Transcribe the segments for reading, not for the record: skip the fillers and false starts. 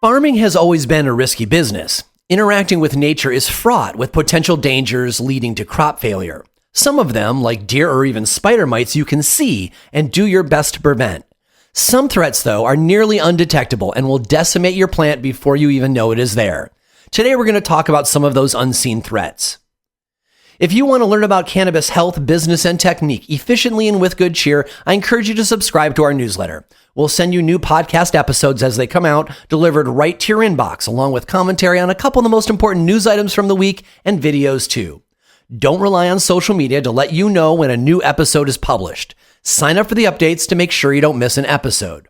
Farming has always been a risky business. Interacting with nature is fraught with potential dangers leading to crop failure. Some of them, like deer or even spider mites, you can see and do your best to prevent. Some threats, though, are nearly undetectable and will decimate your plant before you even know it is there. Today, we're going to talk about some of those unseen threats. If you want to learn about cannabis health, business, and technique efficiently and with good cheer, I encourage you to subscribe to our newsletter. We'll send you new podcast episodes as they come out, delivered right to your inbox, along with commentary on a couple of the most important news items from the week and videos too. Don't rely on social media to let you know when a new episode is published. Sign up for the updates to make sure you don't miss an episode.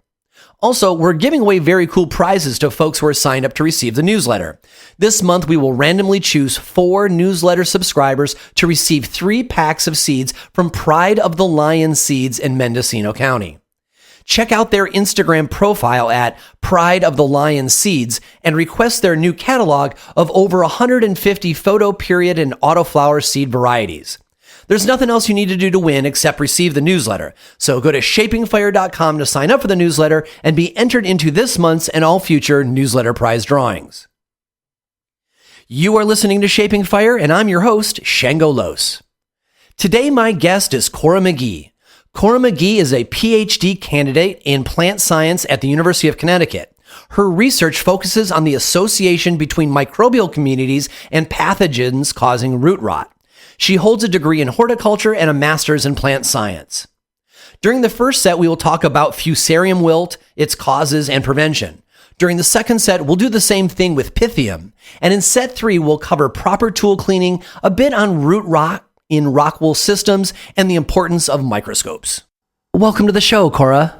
Also, we're giving away very cool prizes to folks who are signed up to receive the newsletter. This month, we will randomly choose 4 newsletter subscribers to receive 3 packs of seeds from Pride of the Lion Seeds in Mendocino County. Check out their Instagram profile at Pride of the Lion Seeds and request their new catalog of over 150 photo period and autoflower seed varieties. There's nothing else you need to do to win except receive the newsletter. So go to shapingfire.com to sign up for the newsletter and be entered into this month's and all future newsletter prize drawings. You are listening to Shaping Fire, and I'm your host, Shango Los. Today, my guest is Cora McGehee. Cora McGehee is a PhD candidate in plant science at the University of Connecticut. Her research focuses on the association between microbial communities and pathogens causing root rot. She holds a degree in horticulture and a master's in plant science. During the first set, we will talk about Fusarium wilt, its causes, and prevention. During the second set, we'll do the same thing with Pythium. And in set 3, we'll cover proper tool cleaning, a bit on root rot in rock wool systems, and the importance of microscopes. Welcome to the show, Cora.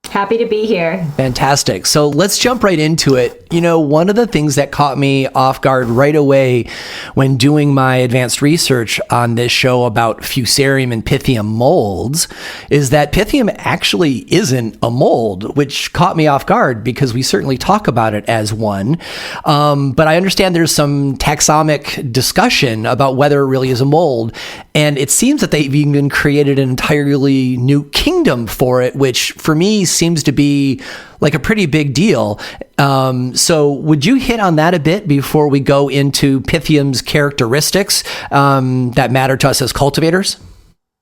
Happy to be here. Fantastic. So let's jump right into it. You know, one of the things that caught me off guard right away when doing my advanced research on this show about Fusarium and Pythium molds is that Pythium actually isn't a mold, which caught me off guard because we certainly talk about it as one. But I understand there's some taxonomic discussion about whether it really is a mold. And it seems that they've even created an entirely new kingdom for it, which for me seems to be like a pretty big deal. So would you hit on that a bit before we go into Pythium's characteristics that matter to us as cultivators?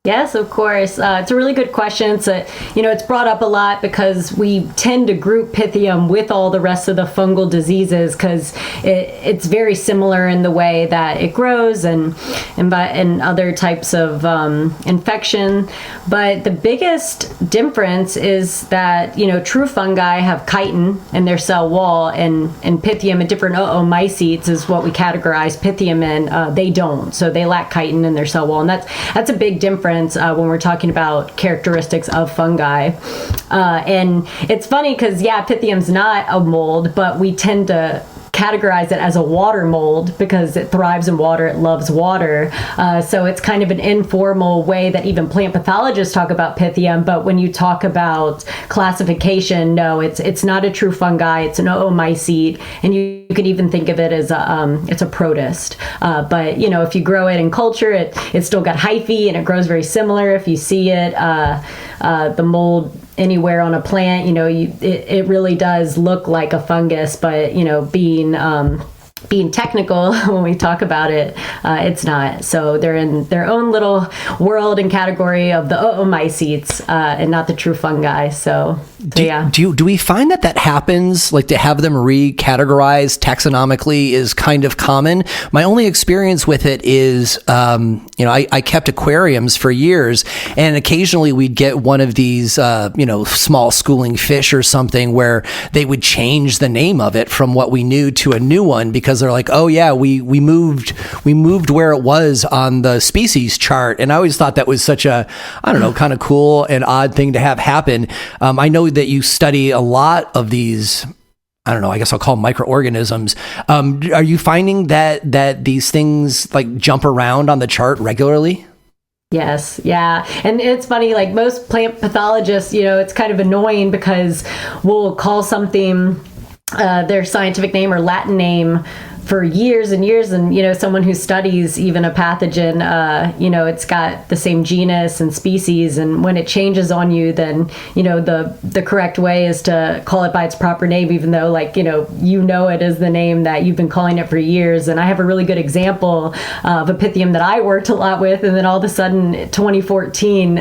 Yes, of course. It's a really good question. It's brought up a lot because we tend to group Pythium with all the rest of the fungal diseases because it's very similar in the way that it grows and other types of infection. But the biggest difference is that, true fungi have chitin in their cell wall and Pythium and different oomycetes is what we categorize Pythium in. They don't. So they lack chitin in their cell wall. And that's a big difference. When we're talking about characteristics of fungi. And it's funny because, Pythium's not a mold, but we tend to categorize it as a water mold because it thrives in water, it loves water. So it's kind of an informal way that even plant pathologists talk about Pythium, but when you talk about classification, no, it's not a true fungi, it's an oomycete, and you could even think of it as it's a protist. But if you grow it in culture, it's still got hyphae and it grows very similar. If you see it, the mold anywhere on a plant, it really does look like a fungus, but being technical when we talk about it, it's not. So they're in their own little world and category of the oomycetes and not the true fungi. Do we find that happens, like to have them recategorized taxonomically is kind of common? My only experience with it is, I kept aquariums for years, and occasionally we'd get one of these, small schooling fish or something where they would change the name of it from what we knew to a new one because they're like, oh yeah, we moved where it was on the species chart. And I always thought that was such a, kind of cool and odd thing to have happen. I know that you study a lot of these, I guess I'll call them microorganisms. Are you finding that these things like jump around on the chart regularly? Yes. Yeah. And it's funny, like most plant pathologists, it's kind of annoying because we'll call something their scientific name or Latin name for years and years, and someone who studies even a pathogen, it's got the same genus and species, and when it changes on you, then the correct way is to call it by its proper name, even though it as the name that you've been calling it for years. And I have a really good example of a Pythium that I worked a lot with, and then all of a sudden 2014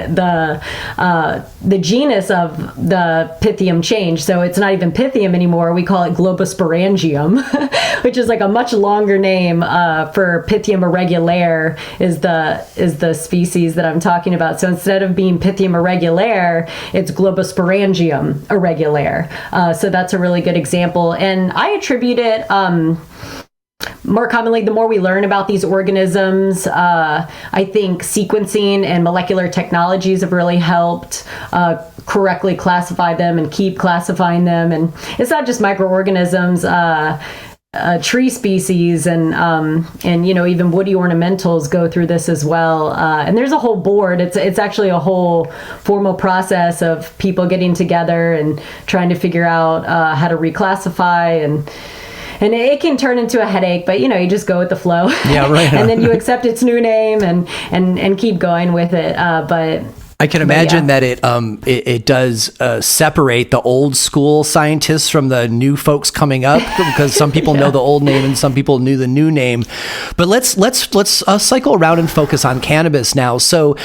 the genus of the Pythium changed, so it's not even Pythium anymore. We call it Globosporangium, which is like a much longer name for Pythium irregulare is the species that I'm talking about. So instead of being Pythium irregulare, it's Globosporangium irregulare. So that's a really good example, and I attribute it more commonly, the more we learn about these organisms, I think sequencing and molecular technologies have really helped correctly classify them and keep classifying them. And it's not just microorganisms. Tree species and even woody ornamentals go through this as well. And there's a whole board. It's actually a whole formal process of people getting together and trying to figure out how to reclassify, and it can turn into a headache, but you just go with the flow. Yeah, right. And then you accept its new name and keep going with it. But I can imagine that it does separate the old school scientists from the new folks coming up, because some people know the old name and some people knew the new name. But let's cycle around and focus on cannabis now. So,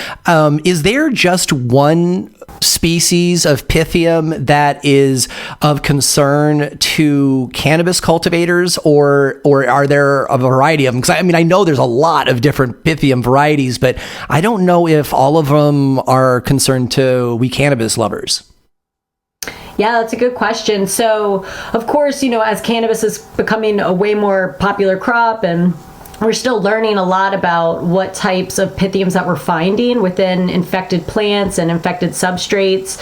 is there just one species of Pythium that is of concern to cannabis cultivators, or are there a variety of them? Because I know there's a lot of different Pythium varieties, but I don't know if all of them are concerned to we cannabis lovers. Yeah, that's a good question. So, of course, as cannabis is becoming a way more popular crop, and we're still learning a lot about what types of Pythiums that we're finding within infected plants and infected substrates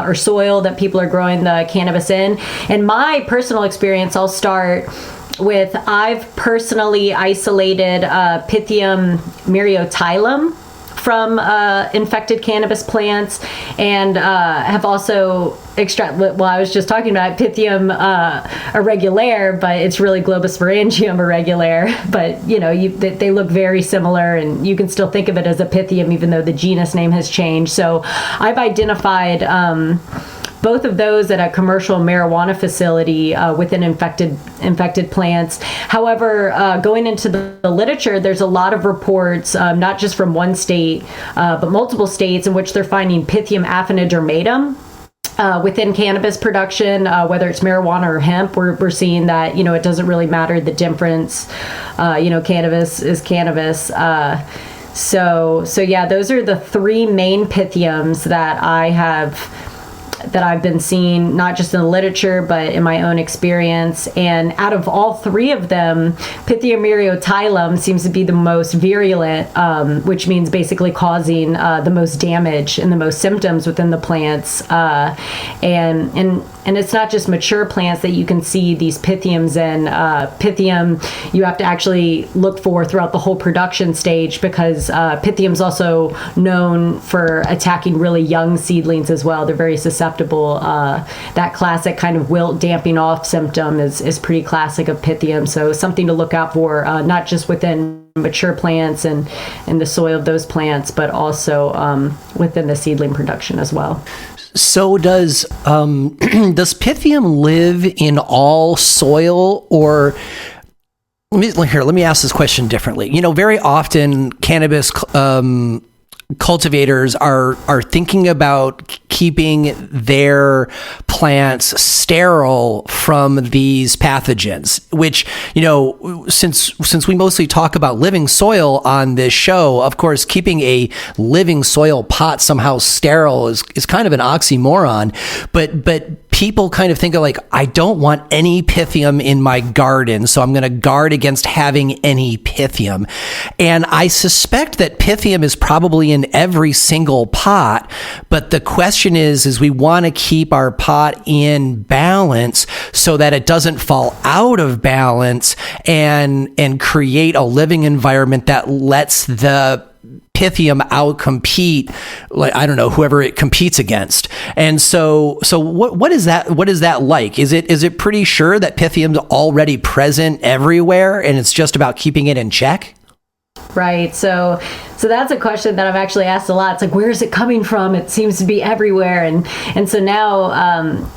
or soil that people are growing the cannabis in. And my personal experience, I'll start with, I've personally isolated Pythium myriotylum from infected cannabis plants, and have also I was just talking about Pythium irregulare, but it's really Globosporangium irregulare. But they look very similar, and you can still think of it as a Pythium even though the genus name has changed. So I've identified both of those at a commercial marijuana facility within infected plants. However, going into the literature, there's a lot of reports, not just from one state, but multiple states, in which they're finding Pythium affinigeratum within cannabis production, whether it's marijuana or hemp. We're seeing that it doesn't really matter the difference. Cannabis is cannabis. So yeah, those are the three main Pythiums that I've been seeing, not just in the literature, but in my own experience. And out of all three of them, Pythium myriotylum seems to be the most virulent, which means basically causing the most damage and the most symptoms within the plants. And it's not just mature plants that you can see these Pythiums in. Pythium you have to actually look for throughout the whole production stage, because Pythium's also known for attacking really young seedlings as well. They're very susceptible. That classic kind of wilt damping off symptom is pretty classic of Pythium. So something to look out for, not just within mature plants and the soil of those plants, but also within the seedling production as well. So does Pythium live in all soil, or let me ask this question differently. Very often cannabis cultivators are thinking about keeping their plants sterile from these pathogens, which, since we mostly talk about living soil on this show, of course, keeping a living soil pot somehow sterile is kind of an oxymoron, but people kind of think of I don't want any Pythium in my garden, so I'm going to guard against having any Pythium. And I suspect that Pythium is probably in every single pot, but the question is we want to keep our pot in balance so that it doesn't fall out of balance and create a living environment that lets the Pythium outcompete, like, I don't know, whoever it competes against. And so what is that? What is that like? Is it pretty sure that Pythium's already present everywhere and it's just about keeping it in check? Right. So that's a question that I've actually asked a lot. It's like, where is it coming from? It seems to be everywhere. And so now,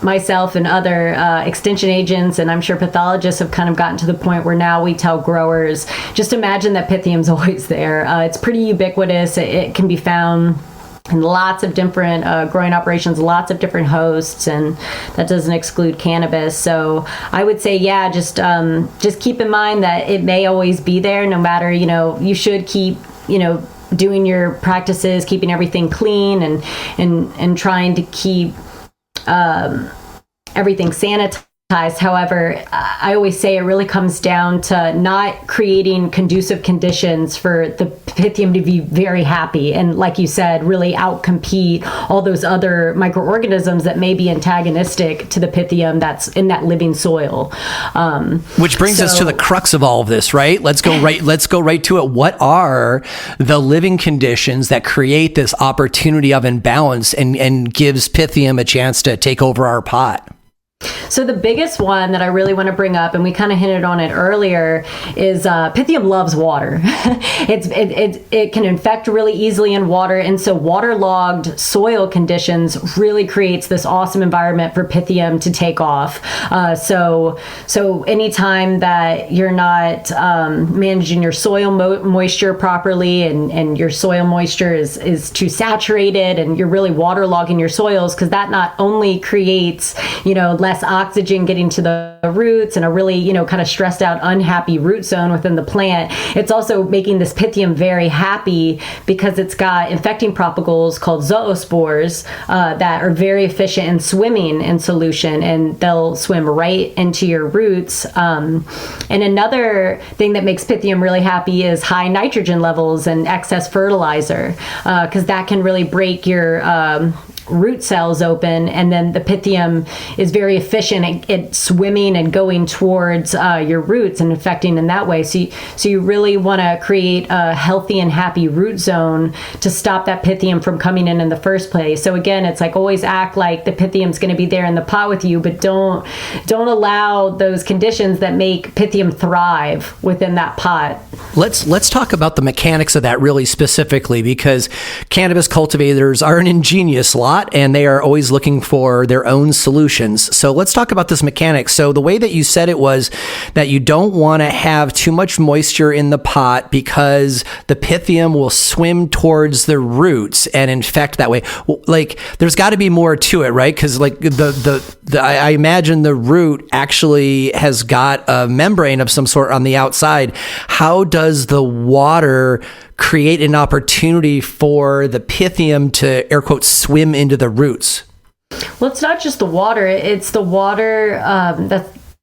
myself and other extension agents, and I'm sure pathologists have kind of gotten to the point where now we tell growers, just imagine that Pythium's always there. It's pretty ubiquitous. It can be found in lots of different growing operations, lots of different hosts, and that doesn't exclude cannabis. So I would say, yeah, just keep in mind that it may always be there, no matter, you should keep, doing your practices, keeping everything clean and trying to keep everything sanitized. However, I always say it really comes down to not creating conducive conditions for the Pythium to be very happy and, like you said, really outcompete all those other microorganisms that may be antagonistic to the Pythium that's in that living soil. Which brings us to the crux of all of this, right? Let's go right to it. What are the living conditions that create this opportunity of imbalance and gives Pythium a chance to take over our pot? So the biggest one that I really want to bring up, and we kind of hinted on it earlier, is Pythium loves water. It can infect really easily in water, and so waterlogged soil conditions really creates this awesome environment for Pythium to take off. So anytime that you're not managing your soil moisture properly, and your soil moisture is too saturated, and you're really waterlogging your soils, because that not only creates less oxygen getting to the roots and a really, kind of stressed out, unhappy root zone within the plant. It's also making this Pythium very happy because it's got infecting propagals called zoospores that are very efficient in swimming in solution, and they'll swim right into your roots. And another thing that makes Pythium really happy is high nitrogen levels and excess fertilizer, because that can really break your root cells open, and then the Pythium is very efficient at swimming and going towards your roots and infecting in that way. So you really want to create a healthy and happy root zone to stop that Pythium from coming in the first place. So again, it's like, always act like the Pythium's going to be there in the pot with you, but don't allow those conditions that make Pythium thrive within that pot. Let's talk about the mechanics of that really specifically, because cannabis cultivators are an ingenious lot and they are always looking for their own solutions. So let's talk about this mechanics. So the way that you said it was that you don't want to have too much moisture in the pot because the Pythium will swim towards the roots and infect that way. Like, there's got to be more to it, right? Because like I imagine the root actually has got a membrane of some sort on the outside. How does the water create an opportunity for the Pythium to, air quotes, swim into the roots? Well, it's not just the water. It's the water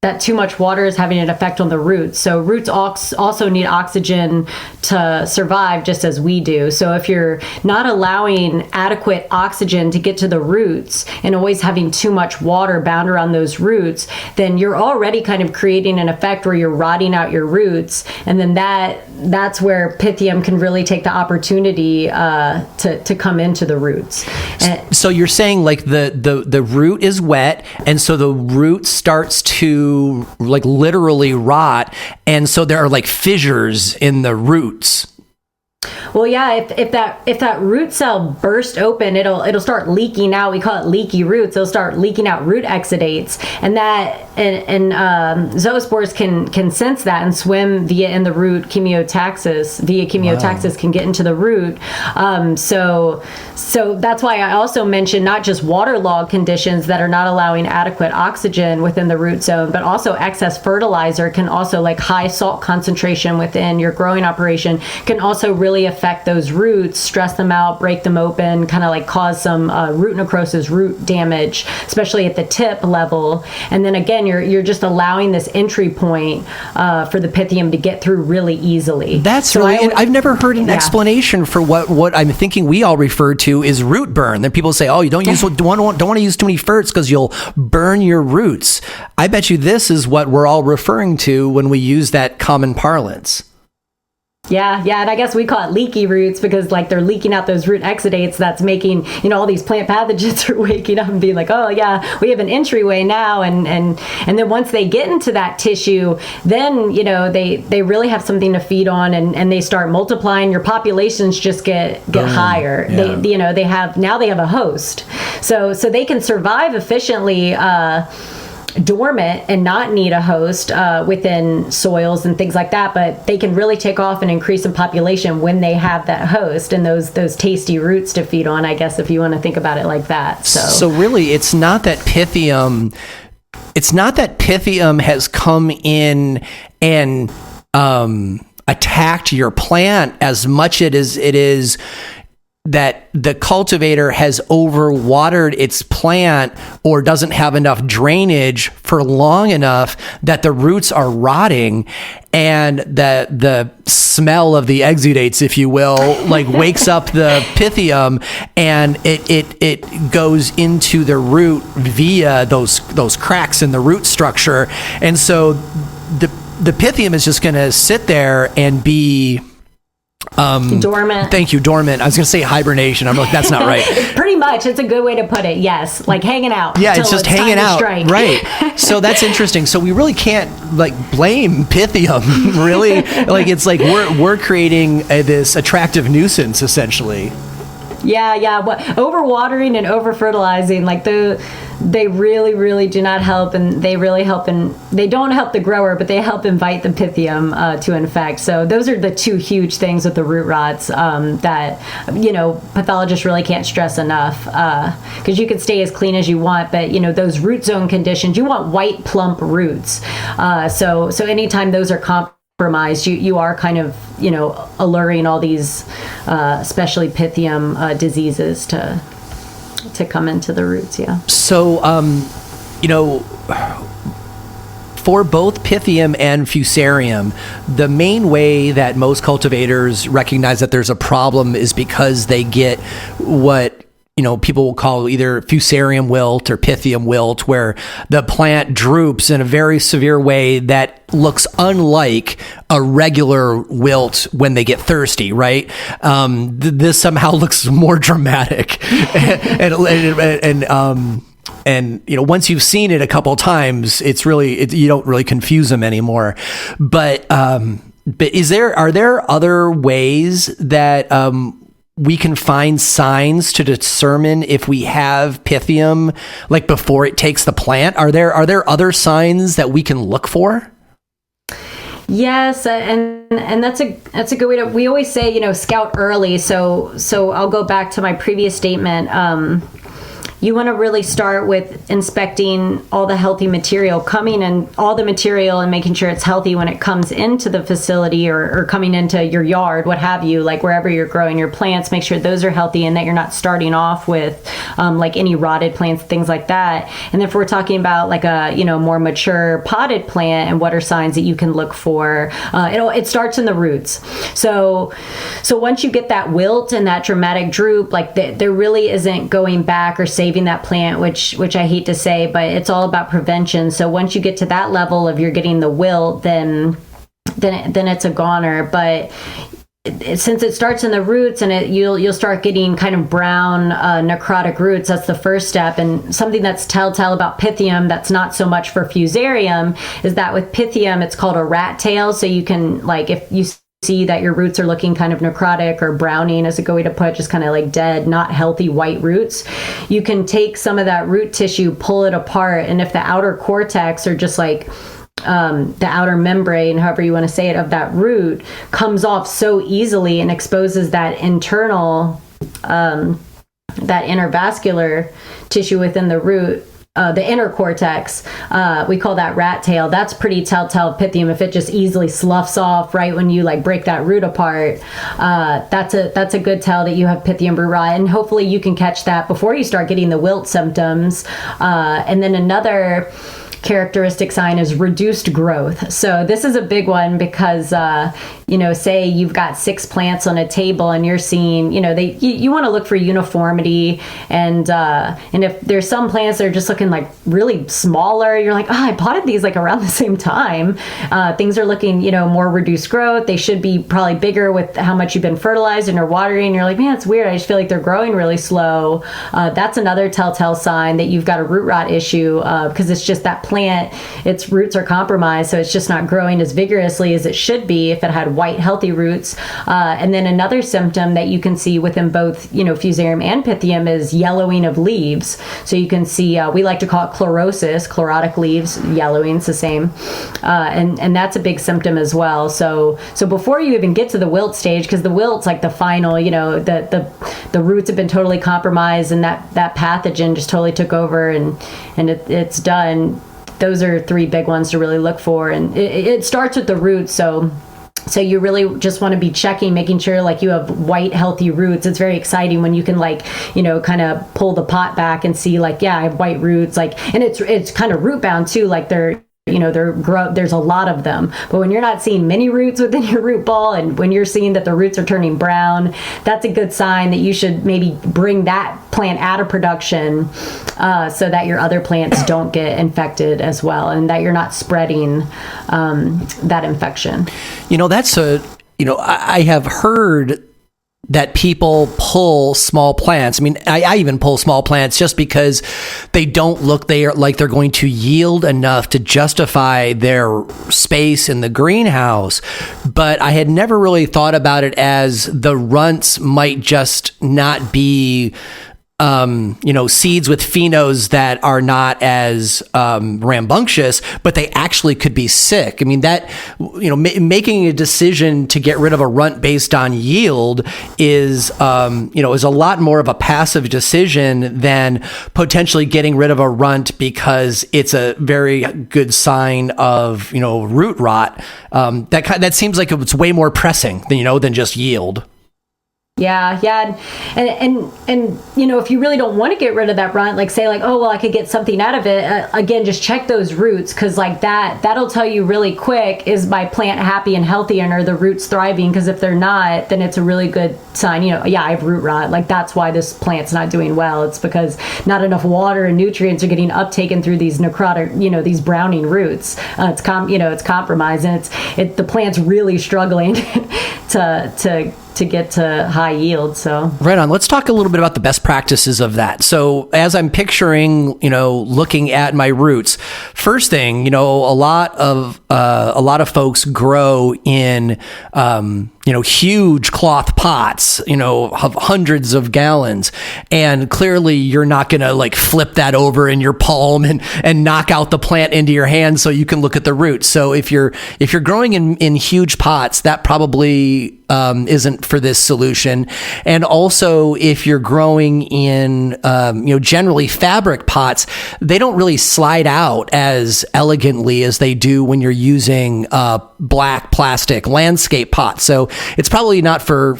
that too much water is having an effect on the roots. So roots also need oxygen to survive, just as we do. So if you're not allowing adequate oxygen to get to the roots and always having too much water bound around those roots, then you're already kind of creating an effect where you're rotting out your roots. And then that's where Pythium can really take the opportunity to come into the roots. So you're saying like the root is wet, and so the root starts to like literally rot, and so there are like fissures in the roots. Well, yeah, if that root cell burst open, it'll start leaking out. We call it leaky roots. It'll start leaking out root exudates, and zoospores can sense that and swim in the root chemiotaxis. Via chemiotaxis Wow. Can get into the root. So that's why I also mentioned not just waterlogged conditions that are not allowing adequate oxygen within the root zone, but also excess fertilizer can also, like high salt concentration within your growing operation, can also really affect those roots, stress them out, break them open, kind of like cause some root necrosis, root damage, especially at the tip level. And then again, you're just allowing this entry point for the Pythium to get through really easily. That's so really, I've never heard an explanation for what I'm thinking we all refer to is root burn. Then people say, oh, you don't want to use too many ferts because you'll burn your roots. I bet you this is what we're all referring to when we use that common parlance. Yeah, and I guess we call it leaky roots because like they're leaking out those root exudates that's making, all these plant pathogens are waking up and being like, oh yeah, we have an entryway now. And then once they get into that tissue, then, they really have something to feed on and they start multiplying. Your populations just get higher. Yeah. They have a host. So they can survive efficiently, dormant and not need a host within soils and things like that, but they can really take off and increase in population when they have that host and those tasty roots to feed on, I guess, if you want to think about it like that. So really it's not that Pythium has come in and attacked your plant as much as it is that the cultivator has overwatered its plant or doesn't have enough drainage for long enough that the roots are rotting, and the smell of the exudates, if you will, like wakes up the Pythium, and it goes into the root via those cracks in the root structure. And so the Pythium is just going to sit there and be dormant. Thank you, dormant. I was going to say hibernation. I'm like, that's not right. Pretty much. It's a good way to put it. Yes. Like hanging out. Yeah, it's just hanging out. Right. So that's interesting. So we really can't blame Pythium, really. It's like we're creating this attractive nuisance, essentially. Yeah. Overwatering and over-fertilizing, they really, really do not help, and they really help, and they don't help the grower, but they help invite the Pythium to infect. So those are the two huge things with the root rots that, pathologists really can't stress enough, because you can stay as clean as you want, but, those root zone conditions, you want white, plump roots. So anytime those are compromised, you are kind of, alluring all these, especially Pythium diseases to come into the roots. Yeah. So, for both Pythium and Fusarium, the main way that most cultivators recognize that there's a problem is because they get what people will call either Fusarium wilt or Pythium wilt, where the plant droops in a very severe way that looks unlike a regular wilt when they get thirsty, right? This somehow looks more dramatic. And once you've seen it a couple times, you don't really confuse them anymore. But are there other ways that we can find signs to determine if we have Pythium, like before it takes the plant? Are there other signs that we can look for? Yes, and that's a good way to. We always say, scout early. So I'll go back to my previous statement. You want to really start with inspecting all the healthy material coming in, all the material, and making sure it's healthy when it comes into the facility or coming into your yard, what have you, like wherever you're growing your plants. Make sure those are healthy and that you're not starting off with like any rotted plants, things like that. And then if we're talking about like a more mature potted plant, and what are signs that you can look for, it starts in the roots. So once you get that wilt and that dramatic droop, like there really isn't going back or saving that plant, which I hate to say, but it's all about prevention. So once you get to that level of you're getting the wilt, then it's a goner. But since it starts in the roots, and you'll start getting kind of brown necrotic roots, that's the first step. And something that's telltale about Pythium that's not so much for Fusarium is that with Pythium it's called a rat tail. So you can, like, if you see that your roots are looking kind of necrotic or browning, is a good way to put, just kind of like dead, not healthy white roots, you can take some of that root tissue, pull it apart, and if the outer cortex, or just like the outer membrane, however you want to say it, of that root comes off so easily and exposes that internal that inner vascular tissue within the root, the inner cortex, we call that rat tail. That's pretty telltale of Pythium. If it just easily sloughs off right when you like break that root apart, that's a good tell that you have Pythium root rot. And hopefully you can catch that before you start getting the wilt symptoms. And then another characteristic sign is reduced growth. So this is a big one because say you've got 6 plants on a table and you're seeing, you want to look for uniformity, and if there's some plants that are just looking like really smaller, you're like, I potted these like around the same time. Things are looking, more reduced growth. They should be probably bigger with how much you've been fertilizing or watering. You're like, man, it's weird. I just feel like they're growing really slow. That's another telltale sign that you've got a root rot issue, because it's just that plant, its roots are compromised, so it's just not growing as vigorously as it should be if it had white healthy roots. And then another symptom that you can see within both Fusarium and Pythium is yellowing of leaves. So you can see, we like to call it chlorosis, chlorotic leaves, yellowing, it's the same, and that's a big symptom as well. So before you even get to the wilt stage, because the wilt's like the final, the roots have been totally compromised and that pathogen just totally took over and it's done. Those are 3 big ones to really look for, and it starts with the roots. So you really just want to be checking, making sure like you have white, healthy roots. It's very exciting when you can kind of pull the pot back and see like, yeah, I have white roots, and it's kind of root bound too. Like there's a lot of them. But when you're not seeing many roots within your root ball, and when you're seeing that the roots are turning brown, that's a good sign that you should maybe bring that plant out of production, so that your other plants don't get infected as well, and that you're not spreading that infection. I have heard that people pull small plants. I mean, I even pull small plants just because they don't look like they're going to yield enough to justify their space in the greenhouse. But I had never really thought about it as the runts might just not be seeds with phenos that are not as rambunctious, but they actually could be sick. I mean, that, making a decision to get rid of a runt based on yield is a lot more of a passive decision than potentially getting rid of a runt because it's a very good sign of, root rot. That seems like it's way more pressing than just yield. Yeah. And if you really don't want to get rid of that runt, like say like, oh, well, I could get something out of it. Again, just check those roots, because like that'll tell you really quick, is my plant happy and healthy, and are the roots thriving? Because if they're not, then it's a really good sign. I have root rot. Like that's why this plant's not doing well. It's because not enough water and nutrients are getting uptaken through these necrotic, these browning roots. It's compromised, and the plant's really struggling to get to high yield. So right on. Let's talk a little bit about the best practices of that. So as I'm picturing, looking at my roots, first thing, a lot of folks grow in, huge cloth pots, of hundreds of gallons. And clearly you're not going to like flip that over in your palm and knock out the plant into your hand so you can look at the roots. So if you're growing in huge pots, that probably isn't for this solution. And also if you're growing in, generally fabric pots, they don't really slide out as elegantly as they do when you're using black plastic landscape pots. So it's probably not for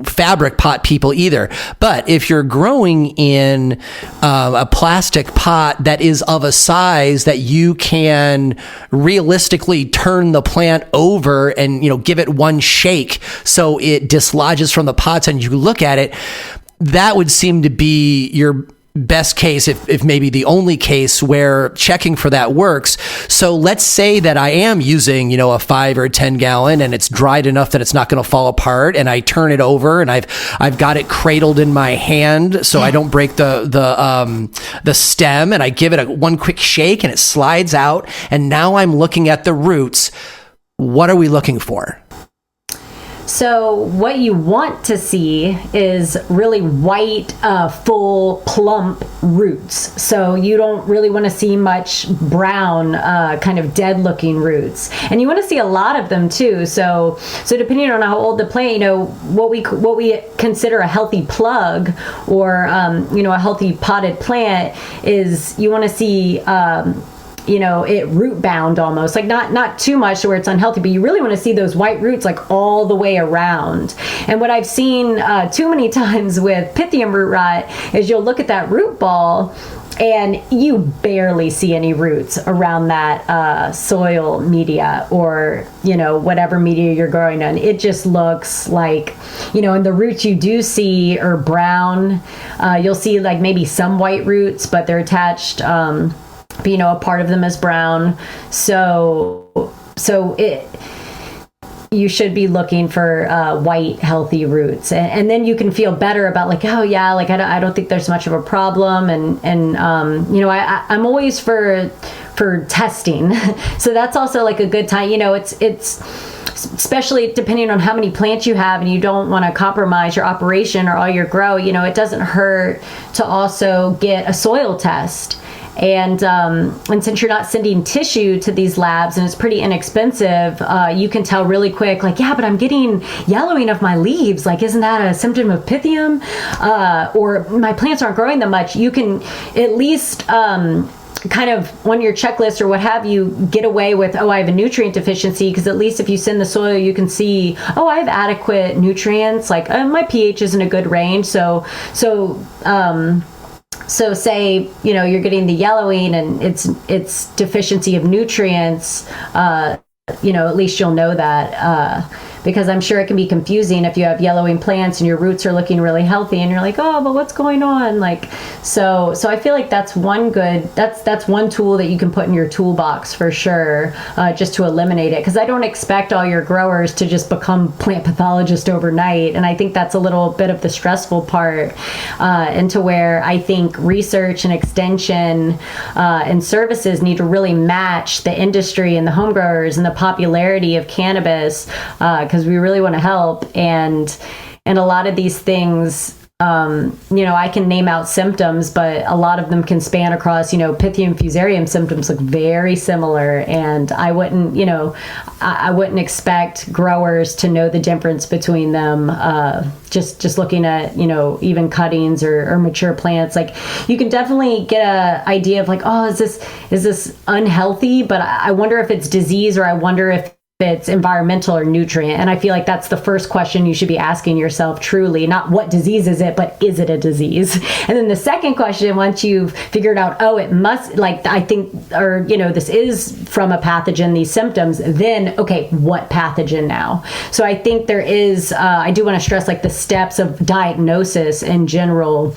fabric pot people either. But if you're growing in a plastic pot that is of a size that you can realistically turn the plant over and, give it one shake so it dislodges from the pots and you look at it, that would seem to be your best case, if maybe the only case where checking for that works. So let's say that I am using, a 5 or 10 gallon and it's dried enough that it's not going to fall apart, and I turn it over and I've got it cradled in my hand so I don't break the stem, and I give it one quick shake and it slides out, and now I'm looking at the roots. What are we looking for? So what you want to see is really white, full, plump roots. So you don't really want to see much brown, kind of dead-looking roots. And you want to see a lot of them too. So depending on how old the plant, what we consider a healthy plug or a healthy potted plant is you want to see it root bound almost, like not too much to where it's unhealthy, but you really want to see those white roots like all the way around. And what I've seen too many times with Pythium root rot is you'll look at that root ball and you barely see any roots around that soil media, or whatever media you're growing in. It just looks like, and the roots you do see are brown. You'll see like maybe some white roots, but they're attached, a part of them is brown. So you should be looking for white, healthy roots, and then you can feel better about like, oh yeah, like I don't think there's much of a problem, and I'm always for testing, so that's also like a good time. It's especially depending on how many plants you have, and you don't want to compromise your operation or all your grow. It doesn't hurt to also get a soil test. And since you're not sending tissue to these labs and it's pretty inexpensive, you can tell really quick, like, yeah, but I'm getting yellowing of my leaves. Like, isn't that a symptom of Pythium? Or my plants aren't growing that much. You can at least kind of on your checklist or what have you, get away with, oh, I have a nutrient deficiency, because at least if you send the soil, you can see, oh, I have adequate nutrients. Like, my pH is in a good range. So say, you're getting the yellowing and it's deficiency of nutrients, at least you'll know that, because I'm sure it can be confusing if you have yellowing plants and your roots are looking really healthy and you're like, oh, but what's going on? Like, so I feel like that's one tool that you can put in your toolbox for sure, just to eliminate it. Because I don't expect all your growers to just become plant pathologists overnight. And I think that's a little bit of the stressful part, into where I think research and extension and services need to really match the industry and the home growers and the popularity of cannabis, because we really want to help. And a lot of these things, I can name out symptoms, but a lot of them can span across, Pythium, Fusarium symptoms look very similar. And I wouldn't expect growers to know the difference between them, just looking at, even cuttings or mature plants. Like, you can definitely get an idea of like, oh, is this unhealthy? But I wonder if it's disease, or I wonder if it's environmental or nutrient. And I feel like that's the first question you should be asking yourself, truly, not what disease is it, but is it a disease? And then the second question, once you've figured out, oh, it must, like, I think, or, this is from a pathogen, these symptoms, then, okay, what pathogen now? So I think there is, I do want to stress like the steps of diagnosis in general,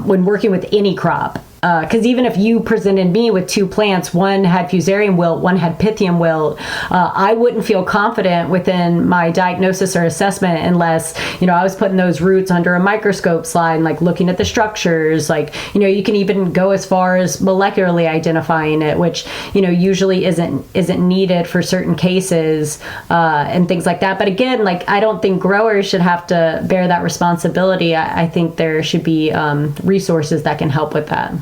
when working with any crop. Because even if you presented me with two plants, one had Fusarium wilt, one had Pythium wilt, I wouldn't feel confident within my diagnosis or assessment unless, I was putting those roots under a microscope slide and like looking at the structures. Like, you can even go as far as molecularly identifying it, which, usually isn't needed for certain cases, and things like that. But again, like, I don't think growers should have to bear that responsibility. I think there should be resources that can help with that.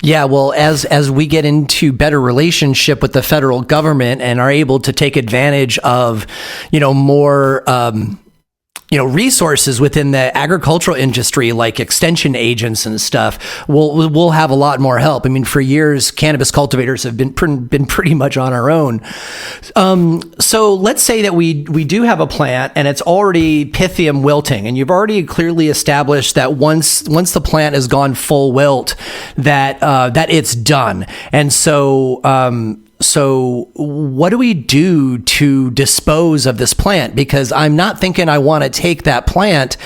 Yeah, well, as we get into better relationship with the federal government and are able to take advantage of, more, resources within the agricultural industry, like extension agents and stuff, we'll have a lot more help. I mean, for years, cannabis cultivators have been pretty much on our own. So let's say that we do have a plant and it's already Pythium wilting, and you've already clearly established that once the plant has gone full wilt, that it's done. And so what do we do to dispose of this plant? Because I'm not thinking I want to take that plant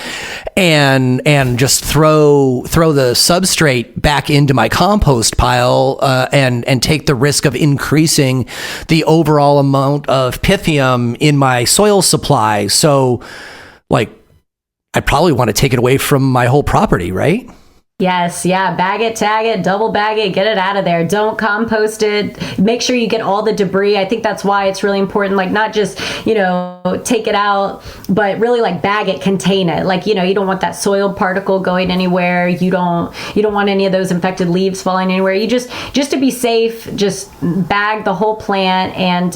and just throw the substrate back into my compost pile, and take the risk of increasing the overall amount of Pythium in my soil supply. So, like, I probably want to take it away from my whole property, right? Yes, yeah, bag it, tag it, double bag it, get it out of there. Don't compost it. Make sure you get all the debris. I think that's why it's really important, like, not just, take it out, but really like bag it, contain it. Like, you don't want that soil particle going anywhere. You don't want any of those infected leaves falling anywhere. You just to be safe, just bag the whole plant and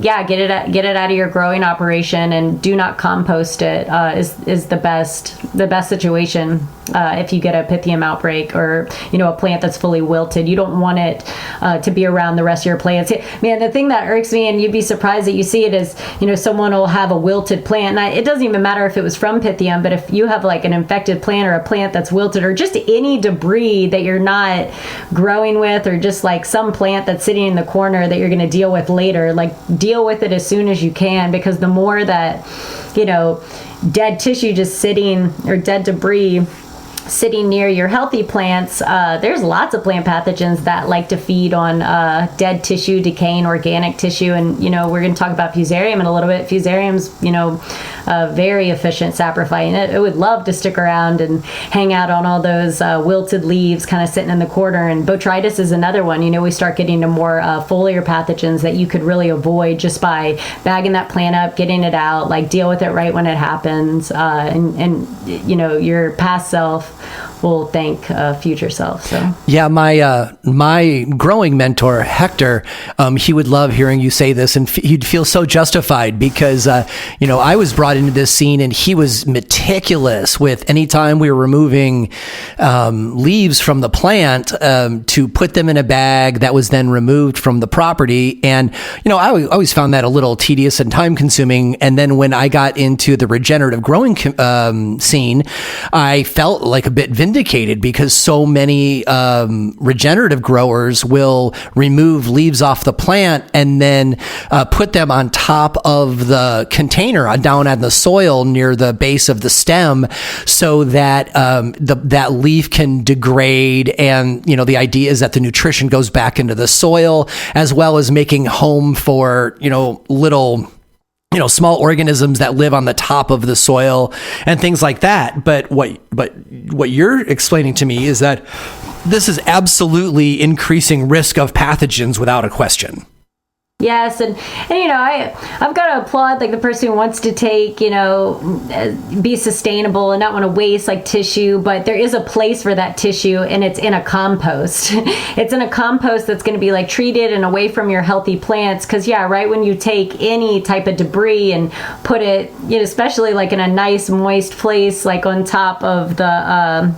yeah, get it out of your growing operation, and do not compost it, is the best situation, if you get a Pythium Pythium outbreak, or, a plant that's fully wilted. You don't want it to be around the rest of your plants. Man, the thing that irks me, and you'd be surprised that you see it, is, someone will have a wilted plant. And it doesn't even matter if it was from Pythium, but if you have like an infected plant or a plant that's wilted, or just any debris that you're not growing with, or just like some plant that's sitting in the corner that you're going to deal with later, like deal with it as soon as you can, because the more that, dead tissue just sitting, or dead debris sitting near your healthy plants, there's lots of plant pathogens that like to feed on dead tissue, decaying organic tissue. And, we're going to talk about Fusarium in a little bit. Fusarium's, a very efficient saprophyte, and it would love to stick around and hang out on all those wilted leaves kind of sitting in the corner. And Botrytis is another one. We start getting to more foliar pathogens that you could really avoid just by bagging that plant up, getting it out, like deal with it right when it happens. And your past self will thank future self. So yeah, my growing mentor Hector, he would love hearing you say this, and he'd feel so justified, because I was brought into this scene, and he was meticulous with any time we were removing leaves from the plant to put them in a bag that was then removed from the property. And I always found that a little tedious and time consuming. And then when I got into the regenerative growing scene, I felt like a bit vindicated, because so many regenerative growers will remove leaves off the plant and then put them on top of the container down on the soil near the base of the stem, so that that leaf can degrade. And the idea is that the nutrition goes back into the soil, as well as making home for little small organisms that live on the top of the soil and things like that. But what you're explaining to me is that this is absolutely increasing risk of pathogens without a question. Yes, and I've got to applaud like the person who wants to take, be sustainable and not want to waste like tissue, but there is a place for that tissue, and it's in a compost. It's in a compost that's going to be like treated and away from your healthy plants, because right when you take any type of debris and put it, especially like in a nice moist place, like on top of the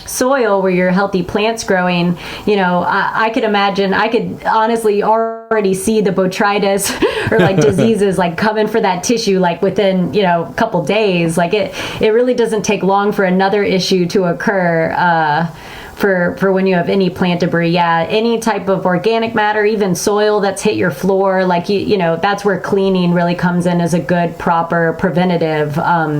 soil where your healthy plants growing, I could imagine, I could honestly already see the botrytis or like diseases like coming for that tissue like within a couple days. Like it really doesn't take long for another issue to occur for when you have any plant debris. Any type of organic matter, even soil that's hit your floor, like that's where cleaning really comes in as a good proper preventative.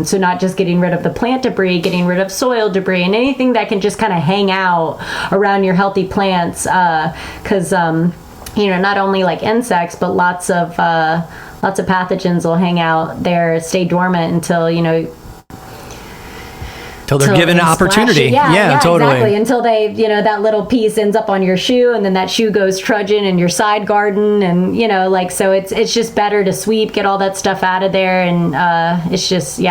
So not just getting rid of the plant debris, getting rid of soil debris and anything that can just kind of hang out around your healthy plants, because not only like insects, but lots of pathogens will hang out there, stay dormant until Till they're given an opportunity. Yeah, totally. Exactly. Until they, that little piece ends up on your shoe, and then that shoe goes trudging in your side garden, and so it's just better to sweep, get all that stuff out of there, and it's just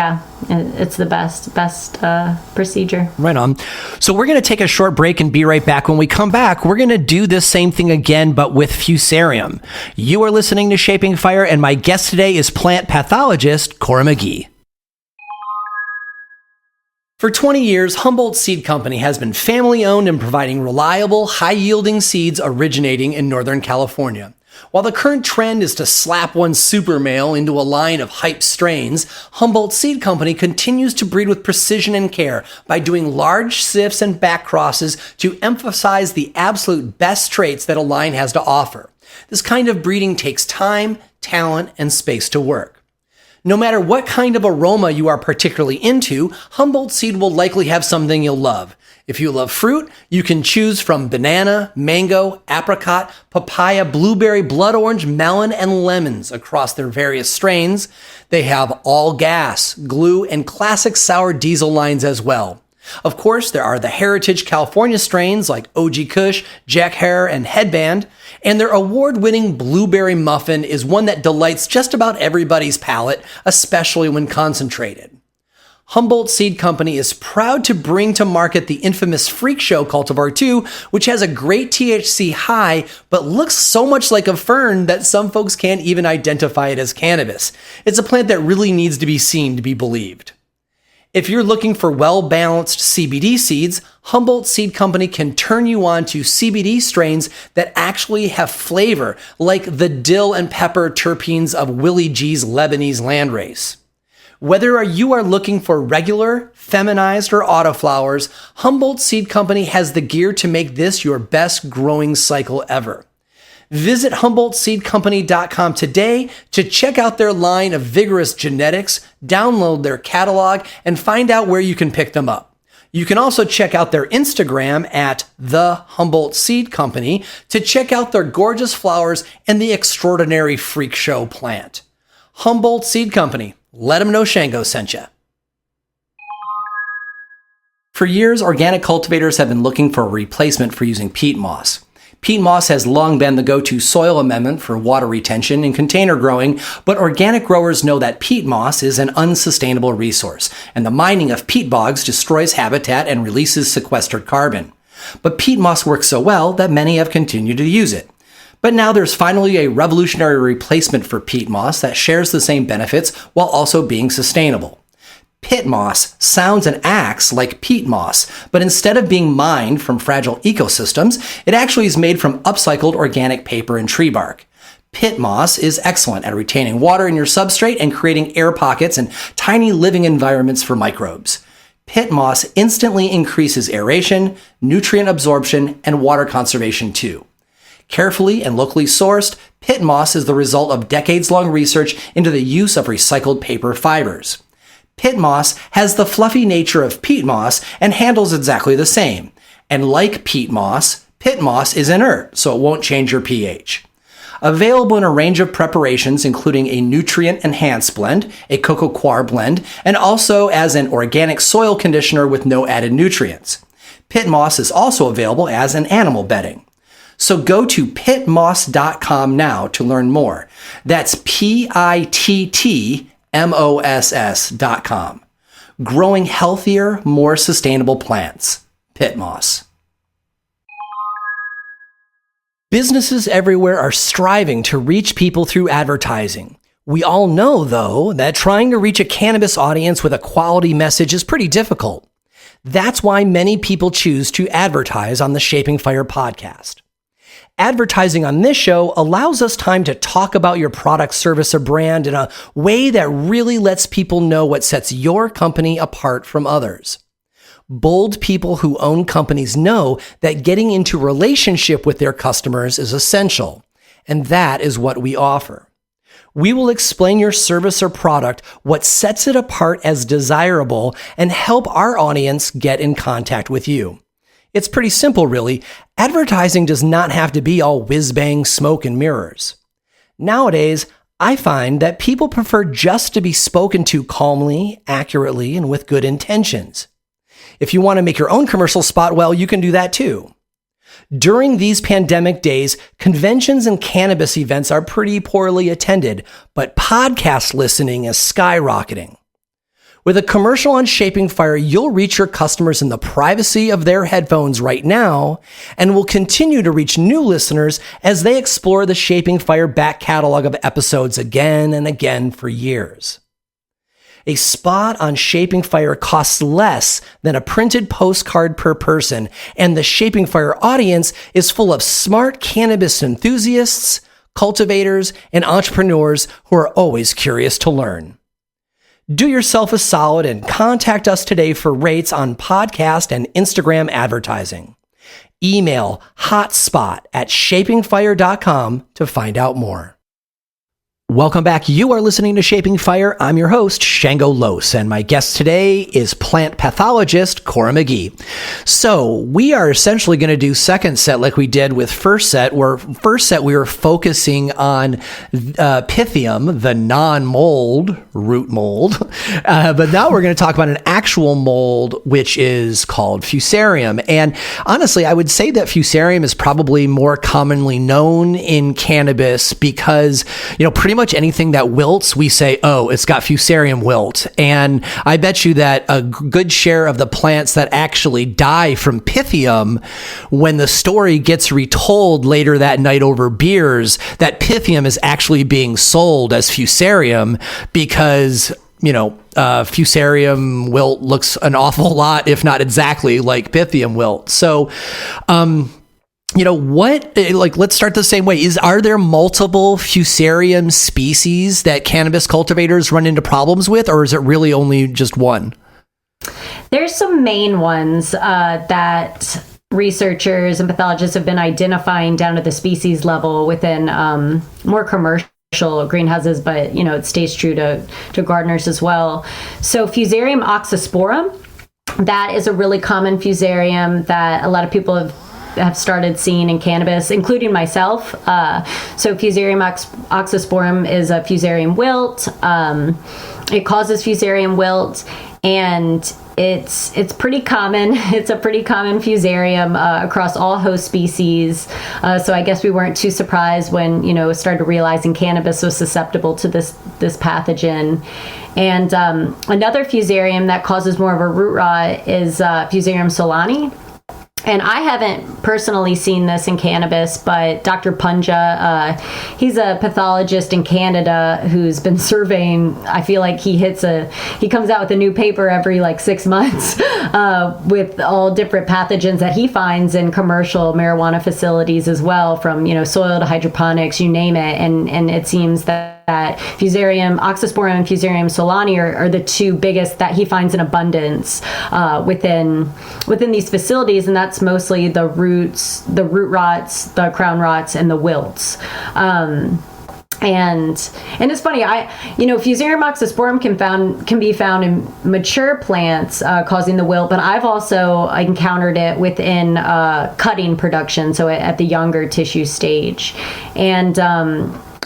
it's the best procedure. Right on. So we're going to take a short break and be right back. When we come back, we're going to do this same thing again, but with Fusarium. You are listening to Shaping Fire, and my guest today is plant pathologist Cora McGehee. For 20 years, Humboldt Seed Company has been family-owned and providing reliable, high-yielding seeds originating in Northern California. While the current trend is to slap one super male into a line of hype strains, Humboldt Seed Company continues to breed with precision and care by doing large sifts and back crosses to emphasize the absolute best traits that a line has to offer. This kind of breeding takes time, talent, and space to work. No matter what kind of aroma you are particularly into, Humboldt Seed will likely have something you'll love. If you love fruit, you can choose from banana, mango, apricot, papaya, blueberry, blood orange, melon, and lemons across their various strains. They have all gas, glue, and classic sour diesel lines as well. Of course, there are the heritage California strains like OG Kush, Jack Hare, and Headband, and their award-winning blueberry muffin is one that delights just about everybody's palate, especially when concentrated. Humboldt Seed Company is proud to bring to market the infamous Freak Show Cultivar 2, which has a great THC high, but looks so much like a fern that some folks can't even identify it as cannabis. It's a plant that really needs to be seen to be believed. If you're looking for well-balanced CBD seeds, Humboldt Seed Company can turn you on to CBD strains that actually have flavor, like the dill and pepper terpenes of Willie G's Lebanese landrace. Whether you are looking for regular, feminized, or autoflowers, Humboldt Seed Company has the gear to make this your best growing cycle ever. Visit HumboldtSeedCompany.com today to check out their line of vigorous genetics, download their catalog, and find out where you can pick them up. You can also check out their Instagram at The Humboldt Seed Company to check out their gorgeous flowers and the extraordinary freak show plant. Humboldt Seed Company. Let them know Shango sent you. For years, organic cultivators have been looking for a replacement for using peat moss. Peat moss has long been the go-to soil amendment for water retention and container growing, but organic growers know that peat moss is an unsustainable resource, and the mining of peat bogs destroys habitat and releases sequestered carbon. But peat moss works so well that many have continued to use it. But now there's finally a revolutionary replacement for peat moss that shares the same benefits while also being sustainable. Pit moss sounds and acts like peat moss, but instead of being mined from fragile ecosystems, it actually is made from upcycled organic paper and tree bark. Pit moss is excellent at retaining water in your substrate and creating air pockets and tiny living environments for microbes. Pit moss instantly increases aeration, nutrient absorption, and water conservation too. Carefully and locally sourced, pit moss is the result of decades-long research into the use of recycled paper fibers. Pit moss has the fluffy nature of peat moss and handles exactly the same. And like peat moss, pit moss is inert, so it won't change your pH. Available in a range of preparations, including a nutrient-enhanced blend, a cocoa coir blend, and also as an organic soil conditioner with no added nutrients. Pit moss is also available as an animal bedding. So go to pitmoss.com now to learn more. That's PITTMOSS.com. Growing healthier, more sustainable plants. Pit moss. Businesses everywhere are striving to reach people through advertising. We all know, though, that trying to reach a cannabis audience with a quality message is pretty difficult. That's why many people choose to advertise on the Shaping Fire podcast. Advertising on this show allows us time to talk about your product, service, or brand in a way that really lets people know what sets your company apart from others. Bold people who own companies know that getting into relationship with their customers is essential, and that is what we offer. We will explain your service or product, what sets it apart as desirable, and help our audience get in contact with you. It's pretty simple, really. Advertising does not have to be all whiz-bang, smoke, and mirrors. Nowadays, I find that people prefer just to be spoken to calmly, accurately, and with good intentions. If you want to make your own commercial spot, well, you can do that too. During these pandemic days, conventions and cannabis events are pretty poorly attended, but podcast listening is skyrocketing. With a commercial on Shaping Fire, you'll reach your customers in the privacy of their headphones right now, and will continue to reach new listeners as they explore the Shaping Fire back catalog of episodes again and again for years. A spot on Shaping Fire costs less than a printed postcard per person, and the Shaping Fire audience is full of smart cannabis enthusiasts, cultivators, and entrepreneurs who are always curious to learn. Do yourself a solid and contact us today for rates on podcast and Instagram advertising. Email hotspot@shapingfire.com to find out more. Welcome back. You are listening to Shaping Fire. I'm your host, Shango Los, and my guest today is plant pathologist Cora McGehee. So we are essentially going to do second set like we did with first set, where first set we were focusing on Pythium, the non-mold root mold, but now we're going to talk about an actual mold, which is called Fusarium. And honestly, I would say that Fusarium is probably more commonly known in cannabis because, pretty much anything that wilts, we say, oh, it's got Fusarium wilt. And I bet you that a good share of the plants that actually die from Pythium, when the story gets retold later that night over beers, that Pythium is actually being sold as Fusarium because Fusarium wilt looks an awful lot, if not exactly, like Pythium wilt. So, let's start the same way. Are there multiple Fusarium species that cannabis cultivators run into problems with, or is it really only just one? There's some main ones that researchers and pathologists have been identifying down at the species level within more commercial greenhouses, but it stays true to gardeners as well. So Fusarium oxysporum, that is a really common fusarium that a lot of people have started seeing in cannabis, including myself. So Fusarium oxysporum is a fusarium wilt. It causes fusarium wilt, and it's pretty common. It's a pretty common fusarium across all host species. So I guess we weren't too surprised when started realizing cannabis was susceptible to this pathogen. And another fusarium that causes more of a root rot is Fusarium solani. And I haven't personally seen this in cannabis, but Dr. Punja, he's a pathologist in Canada who's been surveying. I feel like he comes out with a new paper every 6 months with all different pathogens that he finds in commercial marijuana facilities as well, from soil to hydroponics, you name it. And it seems that Fusarium oxysporum and Fusarium solani are the two biggest that he finds in abundance within these facilities, and that's mostly the roots, the root rots, the crown rots, and the wilts. And it's funny, Fusarium oxysporum can be found in mature plants causing the wilt, but I've also encountered it within cutting production, so at the younger tissue stage.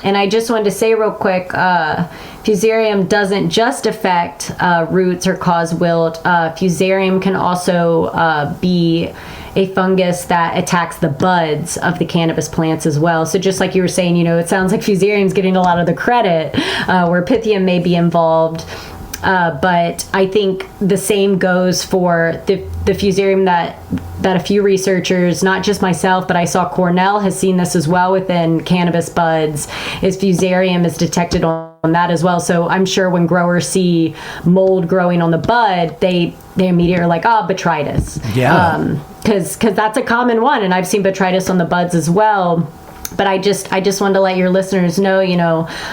And I just wanted to say real quick, Fusarium doesn't just affect roots or cause wilt. Fusarium can also be a fungus that attacks the buds of the cannabis plants as well. So just like you were saying, it sounds like Fusarium's getting a lot of the credit, where Pythium may be involved. But I think the same goes for the Fusarium that a few researchers, not just myself, but I saw Cornell has seen this as well within cannabis buds, is Fusarium is detected on that as well. So I'm sure when growers see mold growing on the bud, they immediately are like, botrytis. Yeah. Because that's a common one, and I've seen botrytis on the buds as well. But I just wanted to let your listeners know,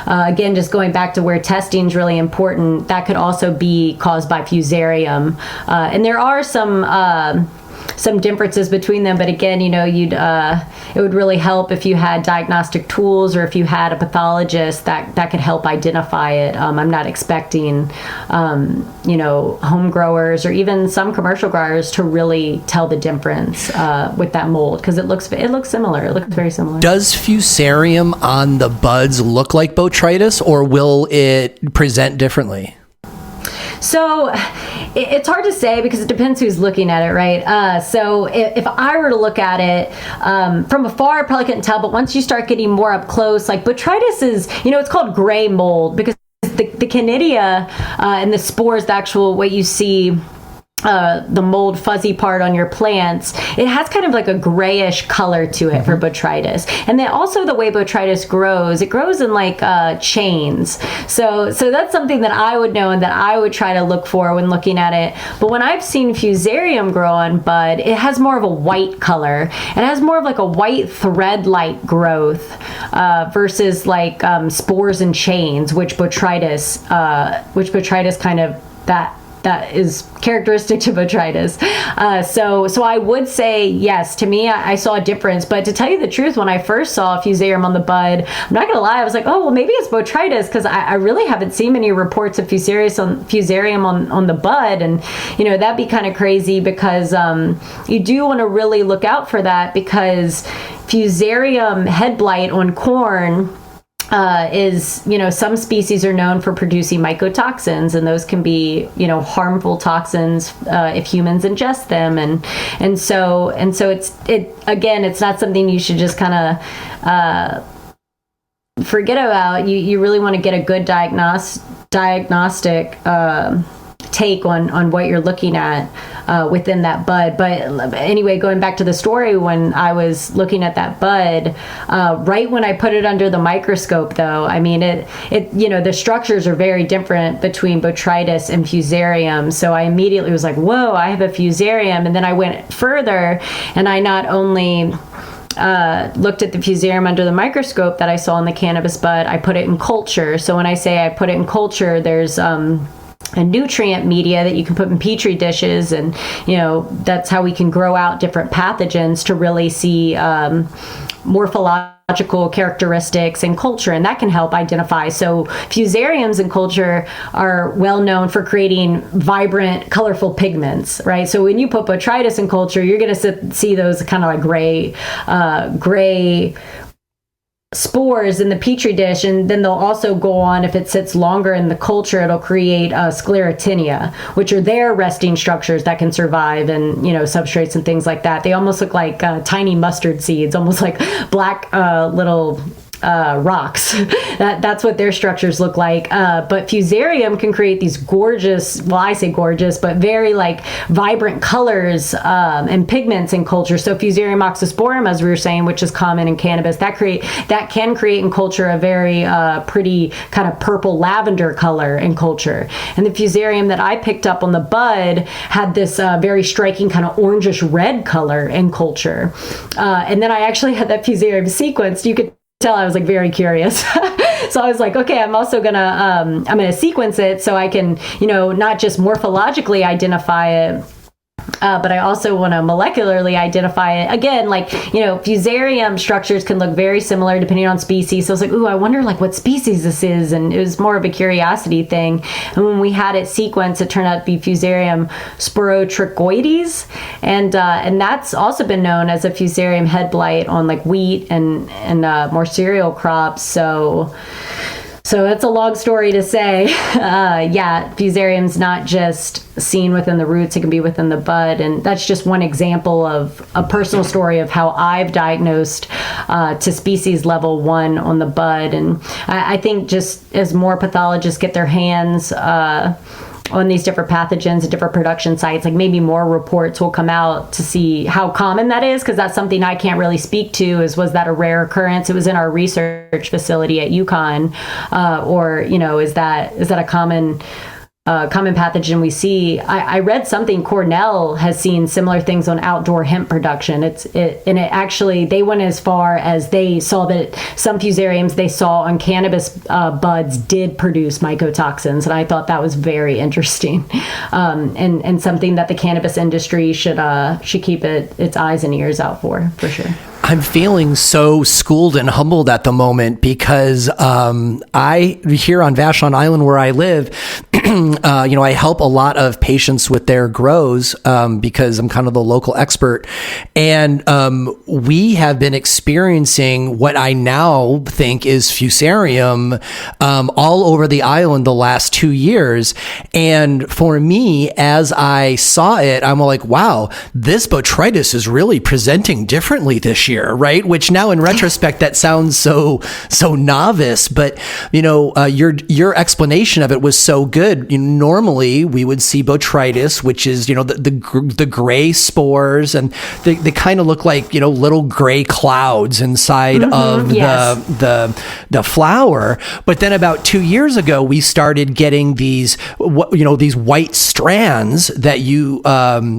again, just going back to where testing is really important, that could also be caused by Fusarium. And there are some differences between them, but again, it would really help if you had diagnostic tools, or if you had a pathologist that could help identify it. I'm not expecting, home growers or even some commercial growers to really tell the difference with that mold, because it looks similar. It looks very similar. Does Fusarium on the buds look like botrytis, or will it present differently? So it's hard to say, because it depends who's looking at it, right? So if I were to look at it from afar, I probably couldn't tell. But once you start getting more up close, like botrytis is, it's called gray mold, because the canidia and the spores, the actual, what you see, the mold fuzzy part on your plants, it has kind of like a grayish color to it for botrytis. And then also the way botrytis grows, it grows in chains. So that's something that I would know and that I would try to look for when looking at it. But when I've seen Fusarium grow on bud, it has more of a white color. It has more of a white thread-like growth versus spores and chains, which botrytis kind of that is characteristic to botrytis. So I would say, yes, to me, I saw a difference. But to tell you the truth, when I first saw Fusarium on the bud, I'm not going to lie, I was like, oh, well, maybe it's botrytis, because I really haven't seen many reports of Fusarium on the bud. And, that'd be kind of crazy, because you do want to really look out for that, because Fusarium head blight on corn is, some species are known for producing mycotoxins, and those can be, harmful toxins if humans ingest them. And so it's not something you should just kind of forget about. You really want to get a good diagnostic take on what you're looking at within that bud. But anyway, going back to the story, when I was looking at that bud, right when I put it under the microscope, though, I mean, the structures are very different between Botrytis and Fusarium. So I immediately was like, whoa, I have a Fusarium. And then I went further, and I not only looked at the Fusarium under the microscope that I saw in the cannabis bud, I put it in culture. So when I say I put it in culture, there's a nutrient media that you can put in petri dishes, and that's how we can grow out different pathogens to really see morphological characteristics in culture, and that can help identify. So Fusariums in culture are well known for creating vibrant, colorful pigments, right? So when you put Botrytis in culture, you're going to see those kind of like gray spores in the petri dish, and then they'll also go on, if it sits longer in the culture, it'll create sclerotinia, which are their resting structures that can survive in substrates and things like that. They almost look like tiny mustard seeds, almost like black little rocks. That's what their structures look like. But Fusarium can create these gorgeous, well, I say gorgeous, but very like vibrant colors and pigments in culture. So Fusarium oxysporum, as we were saying, which is common in cannabis, that can create in culture a very pretty kind of purple lavender color in culture. And the Fusarium that I picked up on the bud had this very striking kind of orangish red color in culture. And then I actually had that Fusarium sequenced. You could tell I was like very curious. So I was like, okay, I'm also gonna sequence it so I can, not just morphologically identify it, but I also want to molecularly identify it. Again, like, Fusarium structures can look very similar depending on species. So I was like, ooh, I wonder like what species this is. And it was more of a curiosity thing. And when we had it sequenced, it turned out to be Fusarium sporotrichoides. And that's also been known as a Fusarium head blight on like wheat and more cereal crops. So that's a long story to say. Fusarium's not just seen within the roots, it can be within the bud. And that's just one example of a personal story of how I've diagnosed to species level 1 on the bud. And I think just as more pathologists get their hands on these different pathogens at different production sites, like maybe more reports will come out to see how common that is, because that's something I can't really speak to. Was that a rare occurrence? It was in our research facility at UConn, or is that a common pathogen we see? I read something Cornell has seen similar things on outdoor hemp production. They went as far as they saw that some Fusariums they saw on cannabis buds did produce mycotoxins, and I thought that was very interesting, and something that the cannabis industry should keep its eyes and ears out for sure. I'm feeling so schooled and humbled at the moment because I, here on Vashon Island where I live, I help a lot of patients with their grows because I'm kind of the local expert. And we have been experiencing what I now think is Fusarium all over the island the last 2 years. And for me, as I saw it, I'm like, wow, this Botrytis is really presenting differently this year. Right. Which now in retrospect, that sounds so novice, but your explanation of it was so good. Normally we would see Botrytis, which is, the gray spores, and they kind of look like, little gray clouds inside of the flower. But then about 2 years ago, we started getting these white strands that you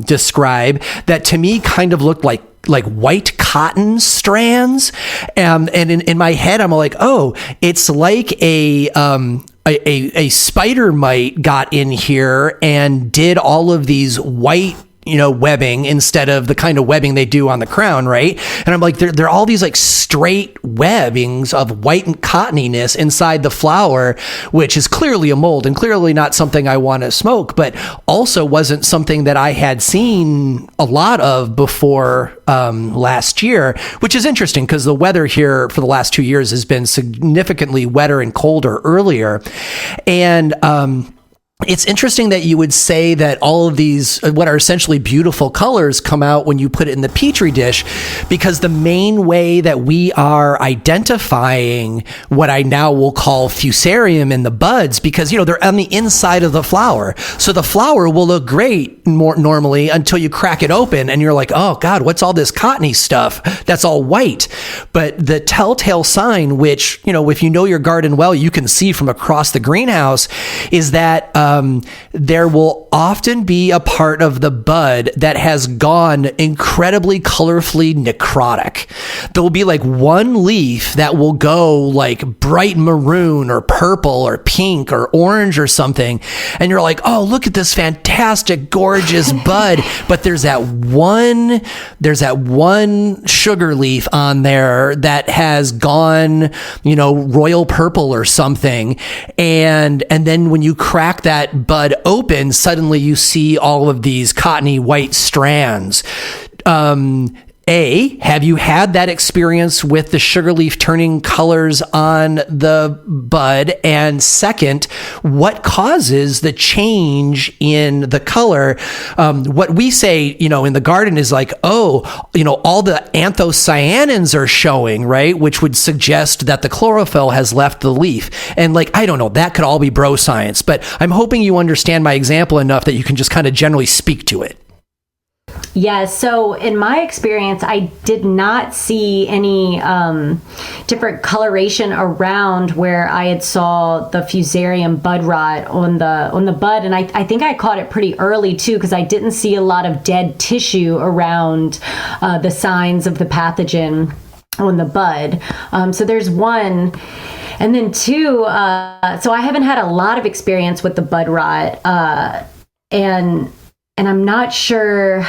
describe that to me kind of looked like white cotton strands. And in my head, I'm like, oh, it's like a spider mite got in here and did all of these white webbing instead of the kind of webbing they do on the crown, right? And I'm like, there are all these like straight webbings of white and cottoniness inside the flower, which is clearly a mold and clearly not something I want to smoke, but also wasn't something that I had seen a lot of before last year, which is interesting because the weather here for the last 2 years has been significantly wetter and colder earlier. And it's interesting that you would say that all of these, what are essentially beautiful colors, come out when you put it in the Petri dish, because the main way that we are identifying what I now will call Fusarium in the buds, because, they're on the inside of the flower. So the flower will look great more normally until you crack it open and you're like, oh God, what's all this cottony stuff that's all white? But the telltale sign, which, if you know your garden well, you can see from across the greenhouse, is that there will often be a part of the bud that has gone incredibly colorfully necrotic. There will be like one leaf that will go like bright maroon or purple or pink or orange or something. And you're like, oh, look at this fantastic, gorgeous bud. But there's that one sugar leaf on there that has gone, royal purple or something. And then when you crack that bud open, suddenly you see all of these cottony white strands. Have you had that experience with the sugar leaf turning colors on the bud? And second, what causes the change in the color? What we say, in the garden is like, all the anthocyanins are showing, right? Which would suggest that the chlorophyll has left the leaf. And I don't know, that could all be bro science, but I'm hoping you understand my example enough that you can just kind of generally speak to it. Yeah, so in my experience, I did not see any different coloration around where I had saw the Fusarium bud rot on the bud, and I think I caught it pretty early too, because I didn't see a lot of dead tissue around the signs of the pathogen on the bud. So there's one. And then two, so I haven't had a lot of experience with the bud rot, and I'm not sure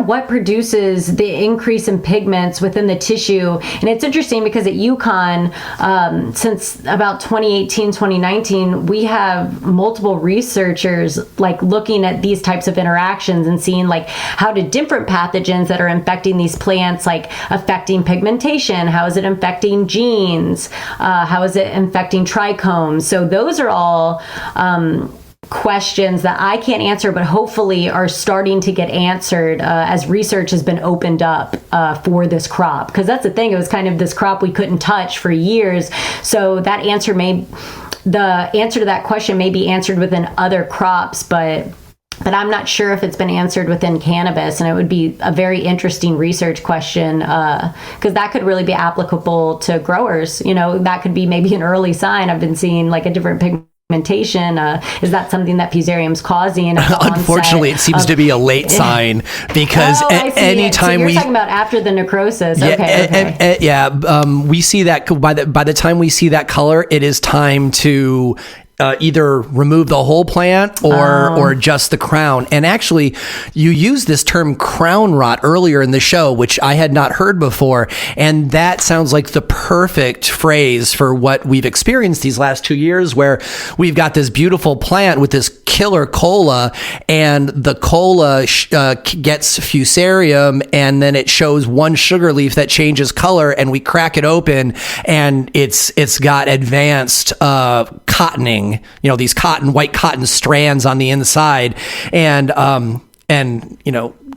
what produces the increase in pigments within the tissue. And it's interesting because at UConn, since about 2018, 2019, we have multiple researchers looking at these types of interactions and seeing how do different pathogens that are infecting these plants, affecting pigmentation? How is it infecting genes? How is it infecting trichomes? So those are all questions that I can't answer, but hopefully are starting to get answered as research has been opened up for this crop. Because that's the thing, it was kind of this crop we couldn't touch for years. So the answer to that question may be answered within other crops, but I'm not sure if it's been answered within cannabis, and it would be a very interesting research question because that could really be applicable to growers. That could be maybe an early sign. I've been seeing a different pigmentation. Is that something that Fusarium's causing? Unfortunately, it seems to be a late sign because anytime you're talking about after the necrosis. We see that by the time we see that color, it is time to either remove the whole plant or just the crown. And actually, you used this term crown rot earlier in the show, which I had not heard before. And that sounds like the perfect phrase for what we've experienced these last 2 years, where we've got this beautiful plant with this killer cola, and the cola gets Fusarium, and then it shows one sugar leaf that changes color, and we crack it open, and it's got advanced cottoning, these white cotton strands on the inside, and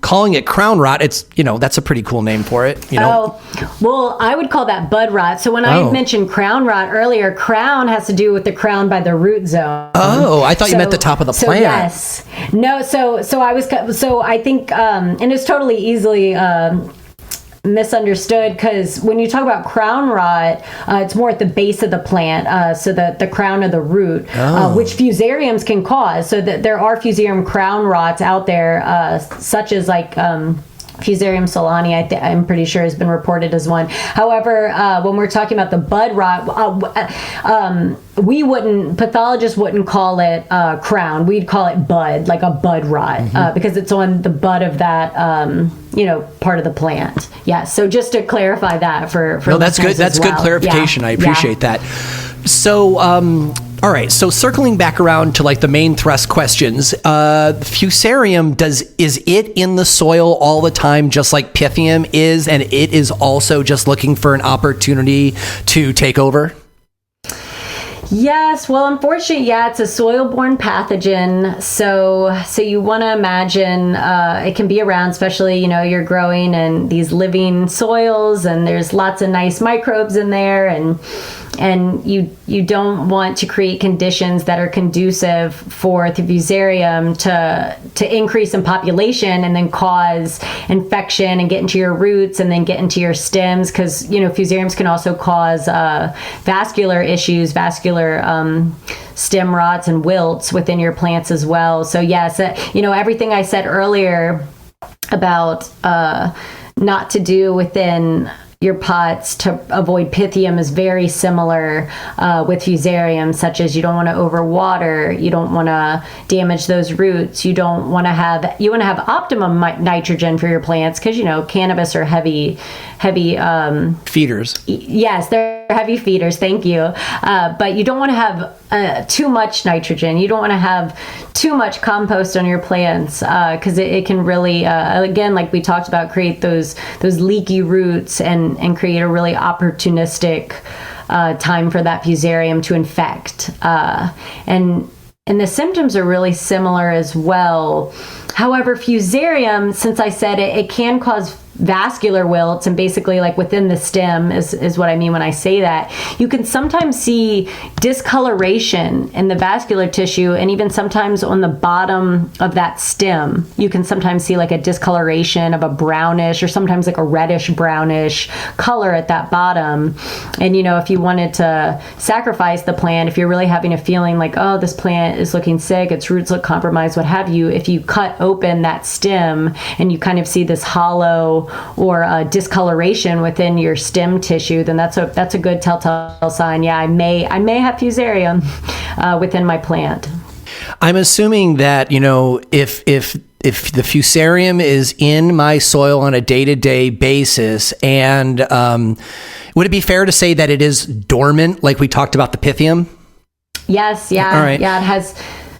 calling it crown rot, it's that's a pretty cool name for it. Oh, well, I would call that bud rot. So when I mentioned crown rot earlier, crown has to do with the crown by the root zone. Oh, I thought you meant the top of the plant. Yes, no. So I think, and it's totally easily misunderstood, because when you talk about crown rot, it's more at the base of the plant, so the crown of the root, which Fusariums can cause. So that there are Fusarium crown rots out there, such as Fusarium solani, I'm pretty sure has been reported as one. However, when we're talking about the bud rot, pathologists wouldn't call it crown. We'd call it bud, like a bud rot, because it's on the bud of that, part of the plant. Yeah. So just to clarify that for no, that's good. That's good clarification. Yeah. I appreciate that. So, all right. So circling back around to the main thrust questions, Fusarium, is it in the soil all the time, just like Pythium is, and it is also just looking for an opportunity to take over? Yes, well, unfortunately, it's a soil-borne pathogen. So you want to imagine it can be around, especially, you're growing in these living soils, and there's lots of nice microbes in there, and you don't want to create conditions that are conducive for the Fusarium to increase in population and then cause infection and get into your roots and then get into your stems, because Fusariums can also cause vascular issues, vascular stem rots and wilts within your plants as well. So yes, everything I said earlier about not to do within your pots to avoid Pythium is very similar with Fusarium, such as you don't want to overwater, you don't want to damage those roots, you want to have optimum nitrogen for your plants, because cannabis are heavy feeders. Yes, they're heavy feeders. Thank you. But you don't want to have too much nitrogen. You don't want to have too much compost on your plants, because it can really, again, like we talked about, create those leaky roots and create a really opportunistic time for that Fusarium to infect. And the symptoms are really similar as well. However, Fusarium, since I said it can cause vascular wilts, and basically like within the stem is what I mean when I say that, you can sometimes see discoloration in the vascular tissue, and even sometimes on the bottom of that stem you can sometimes see like a discoloration of a brownish or sometimes like a reddish brownish color at that bottom. And if you wanted to sacrifice the plant, if you're really having a feeling like, oh, this plant is looking sick, its roots look compromised, what have you, if you cut open that stem and you kind of see this hollow or discoloration within your stem tissue, then that's a good telltale sign. Yeah, I may have Fusarium within my plant. I'm assuming that if the Fusarium is in my soil on a day-to-day basis, and would it be fair to say that it is dormant, like we talked about the Pythium? Yes. Yeah. All right. Yeah. It has.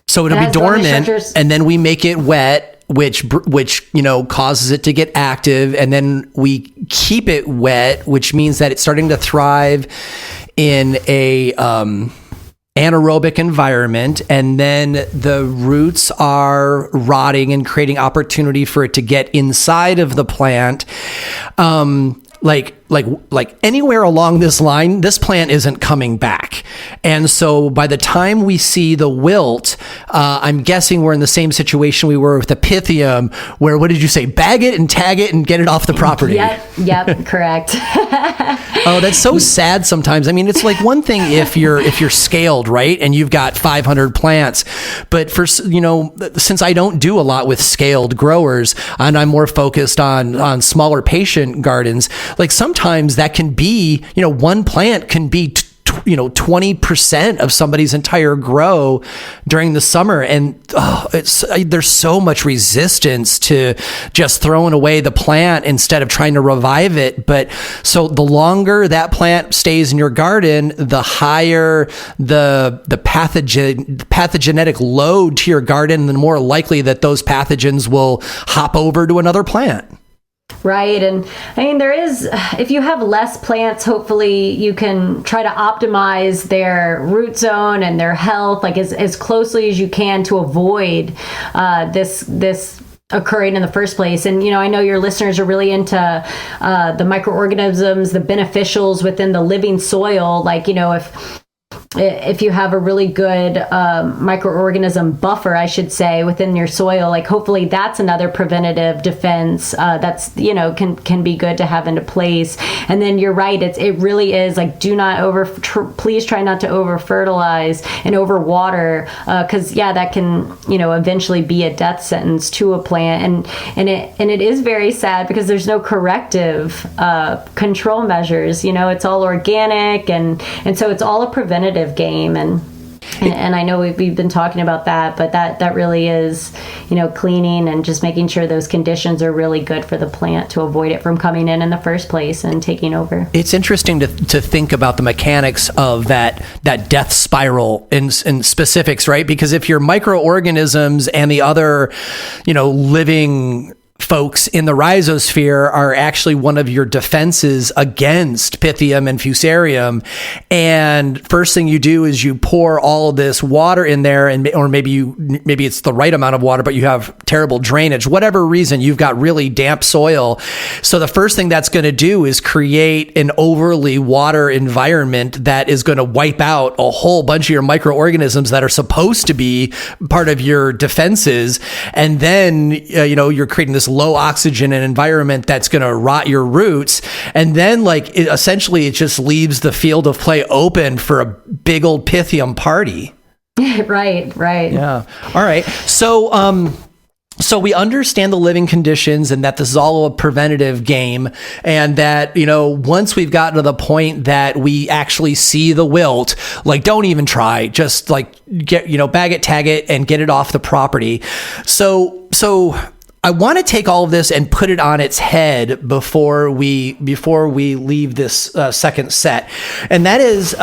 So it'll be dormant, and then we make it wet, which causes it to get active, and then we keep it wet, which means that it's starting to thrive in a anaerobic environment, and then the roots are rotting and creating opportunity for it to get inside of the plant. Like anywhere along this line, this plant isn't coming back. And so by the time we see the wilt, I'm guessing we're in the same situation we were with the Pythium, where, what did you say, bag it and tag it and get it off the property? Yep, correct. Oh, that's so sad sometimes. I mean, it's like one thing if you're scaled, right, and you've got 500 plants, but since I don't do a lot with scaled growers and I'm more focused on smaller patient gardens, like sometimes that can be, one plant can be 20% of somebody's entire grow during the summer. And there's so much resistance to just throwing away the plant instead of trying to revive it. But so the longer that plant stays in your garden, the higher the pathogenetic load to your garden, the more likely that those pathogens will hop over to another plant. Right. And I mean, if you have less plants, hopefully you can try to optimize their root zone and their health, like as closely as you can, to avoid this occurring in the first place. And I know your listeners are really into the microorganisms, the beneficials within the living soil. Like, if you have a really good microorganism buffer, I should say, within your soil, like hopefully that's another preventative defense that's can be good to have into place. And then you're right, it really is like, do not please try not to over fertilize and over water, because that can eventually be a death sentence to a plant. And it is very sad because there's no corrective control measures. It's all organic, and so it's all a preventative game. And I know we've been talking about that, but that really is, cleaning and just making sure those conditions are really good for the plant to avoid it from coming in the first place and taking over. It's interesting to think about the mechanics of that death spiral in specifics, right? Because if your microorganisms and the other, living folks in the rhizosphere are actually one of your defenses against Pythium and Fusarium. And first thing you do is you pour all of this water in there, or maybe it's the right amount of water, but you have terrible drainage, whatever reason, you've got really damp soil. So the first thing that's going to do is create an overly water environment that is going to wipe out a whole bunch of your microorganisms that are supposed to be part of your defenses. And then, you're creating this low oxygen environment that's going to rot your roots. And then essentially it just leaves the field of play open for a big old Pythium party. Right. Yeah. All right. So we understand the living conditions and that this is all a preventative game, and that, once we've gotten to the point that we actually see the wilt, don't even try, just get, bag it, tag it, and get it off the property. So I want to take all of this and put it on its head before we leave this second set. And that is,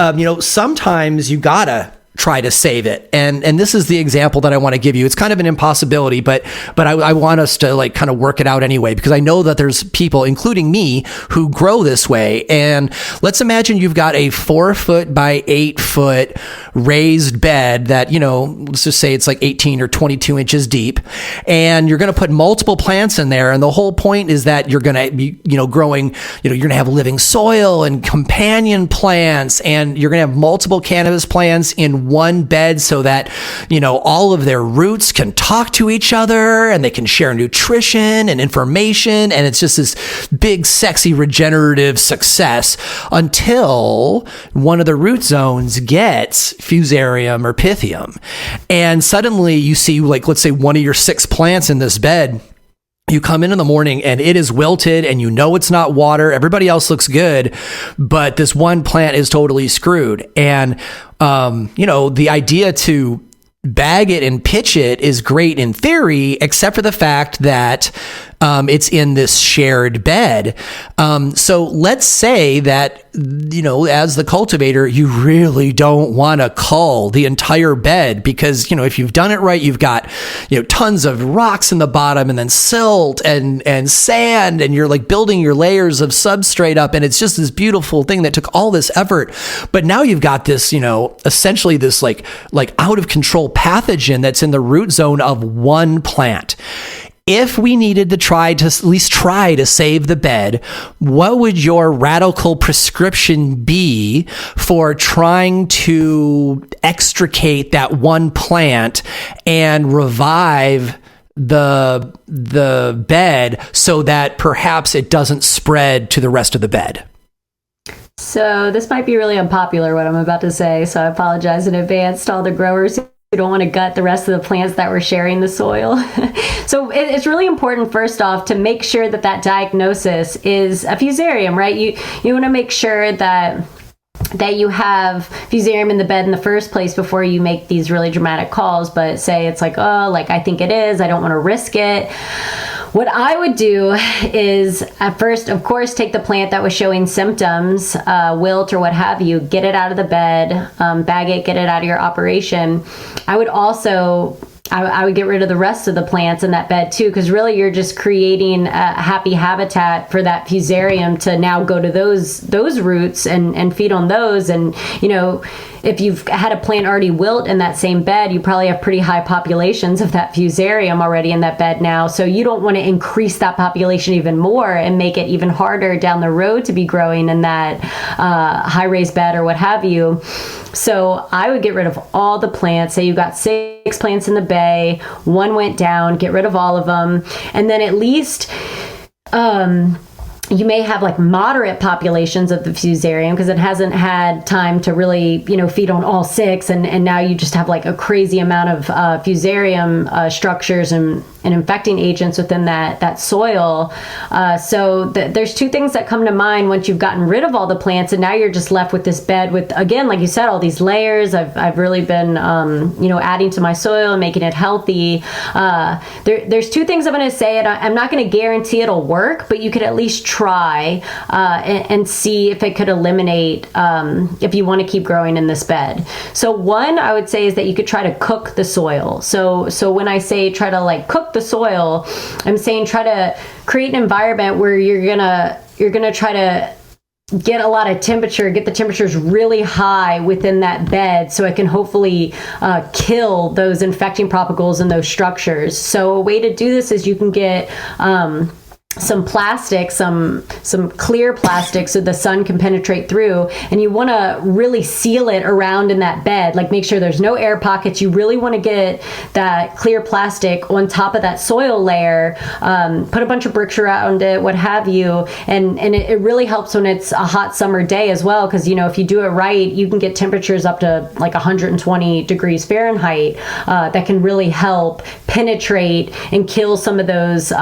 sometimes you gotta try to save it. And this is the example that I want to give you. It's kind of an impossibility, but I want us to kind of work it out anyway, because I know that there's people, including me, who grow this way. And let's imagine you've got a 4-foot by 8-foot raised bed that, let's just say it's 18 or 22 inches deep. And you're going to put multiple plants in there. And the whole point is that you're going to be, growing, you're going to have living soil and companion plants, and you're going to have multiple cannabis plants in one bed so that, all of their roots can talk to each other and they can share nutrition and information. And it's just this big, sexy, regenerative success until one of the root zones gets Fusarium or Pythium. And suddenly you see, let's say one of your 6 plants in this bed, you come in the morning and it is wilted, and it's not water. Everybody else looks good, but this one plant is totally screwed. And, the idea to bag it and pitch it is great in theory, except for the fact that it's in this shared bed. So let's say that, as the cultivator, you really don't want to cull the entire bed, because, if you've done it right, you've got, tons of rocks in the bottom, and then silt and sand, and you're building your layers of substrate up. And it's just this beautiful thing that took all this effort. But now you've got this, essentially this out of control pathogen that's in the root zone of one plant. If we needed to at least try to save the bed, what would your radical prescription be for trying to extricate that one plant and revive the bed so that perhaps it doesn't spread to the rest of the bed? So this might be really unpopular, what I'm about to say, so I apologize in advance to all the growers who don't want to gut the rest of the plants that we're sharing the soil. So it's really important, first off, to make sure that diagnosis is a Fusarium, right? You want to make sure that you have Fusarium in the bed in the first place before you make these really dramatic calls. But say it's I think it is, I don't want to risk it. What I would do is at first, of course, take the plant that was showing symptoms, wilt or what have you, get it out of the bed, bag it, get it out of your operation. I would also I would get rid of the rest of the plants in that bed too, because really you're just creating a happy habitat for that Fusarium to now go to those roots and feed on those. And if you've had a plant already wilt in that same bed, you probably have pretty high populations of that Fusarium already in that bed now. So you don't want to increase that population even more and make it even harder down the road to be growing in that high raised bed or what have you. So I would get rid of all the plants. Say you've got 6 plants in the bay, 1 went down, get rid of all of them. And then at least you may have moderate populations of the Fusarium because it hasn't had time to really, feed on all 6. And now you just have a crazy amount of Fusarium structures and infecting agents within that soil. So there's 2 things that come to mind once you've gotten rid of all the plants, and now you're just left with this bed with, again, like you said, all these layers. I've really been, adding to my soil and making it healthy. There's 2 things I'm going to say, and I'm not going to guarantee it'll work, but you could at least try and see if it could eliminate if you want to keep growing in this bed. So one I would say is that you could try to cook the soil. So when I say try to cook cook the soil. I'm saying try to create an environment where you're gonna try to get a lot of temperature, get the temperatures really high within that bed so it can hopefully kill those infecting propagals in those structures. So a way to do this is you can get some plastic, some clear plastic so the sun can penetrate through, and you want to really seal it around in that bed, like make sure there's no air pockets. You really want to get that clear plastic on top of that soil layer, put a bunch of bricks around it, what have you, and it really helps when it's a hot summer day as well, because if you do it right, you can get temperatures up to like 120 degrees Fahrenheit that can really help penetrate and kill some of those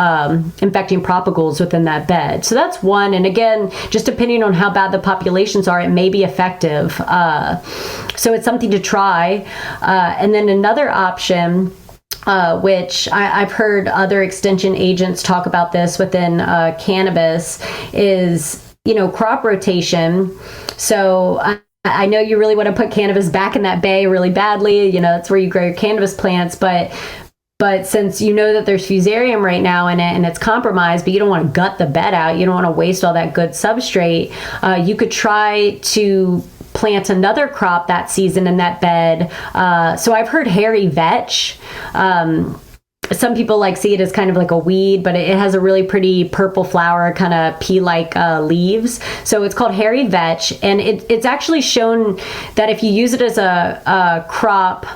infecting propagals within that bed. So that's one. And again, just depending on how bad the populations are, it may be effective. So it's something to try. And then another option, which I've heard other extension agents talk about this within cannabis, is, crop rotation. So I know you really want to put cannabis back in that bay really badly. That's where you grow your cannabis plants. But since you know that there's Fusarium right now in it and it's compromised, but you don't want to gut the bed out, you don't want to waste all that good substrate, you could try to plant another crop that season in that bed. So I've heard hairy vetch. Some people see it as kind of like a weed, but it has a really pretty purple flower, kind of pea-like leaves. So it's called hairy vetch, and it's actually shown that if you use it as a crop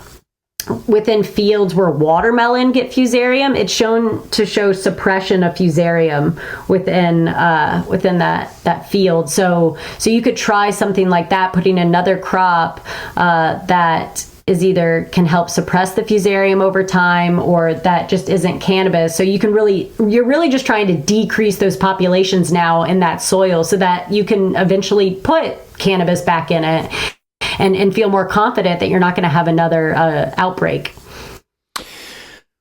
within fields where watermelon get Fusarium, it's shown to show suppression of Fusarium within that field. So you could try something like that, putting another crop that is either can help suppress the Fusarium over time, or that just isn't cannabis. So you're really just trying to decrease those populations now in that soil so that you can eventually put cannabis back in it and feel more confident that you're not going to have another outbreak.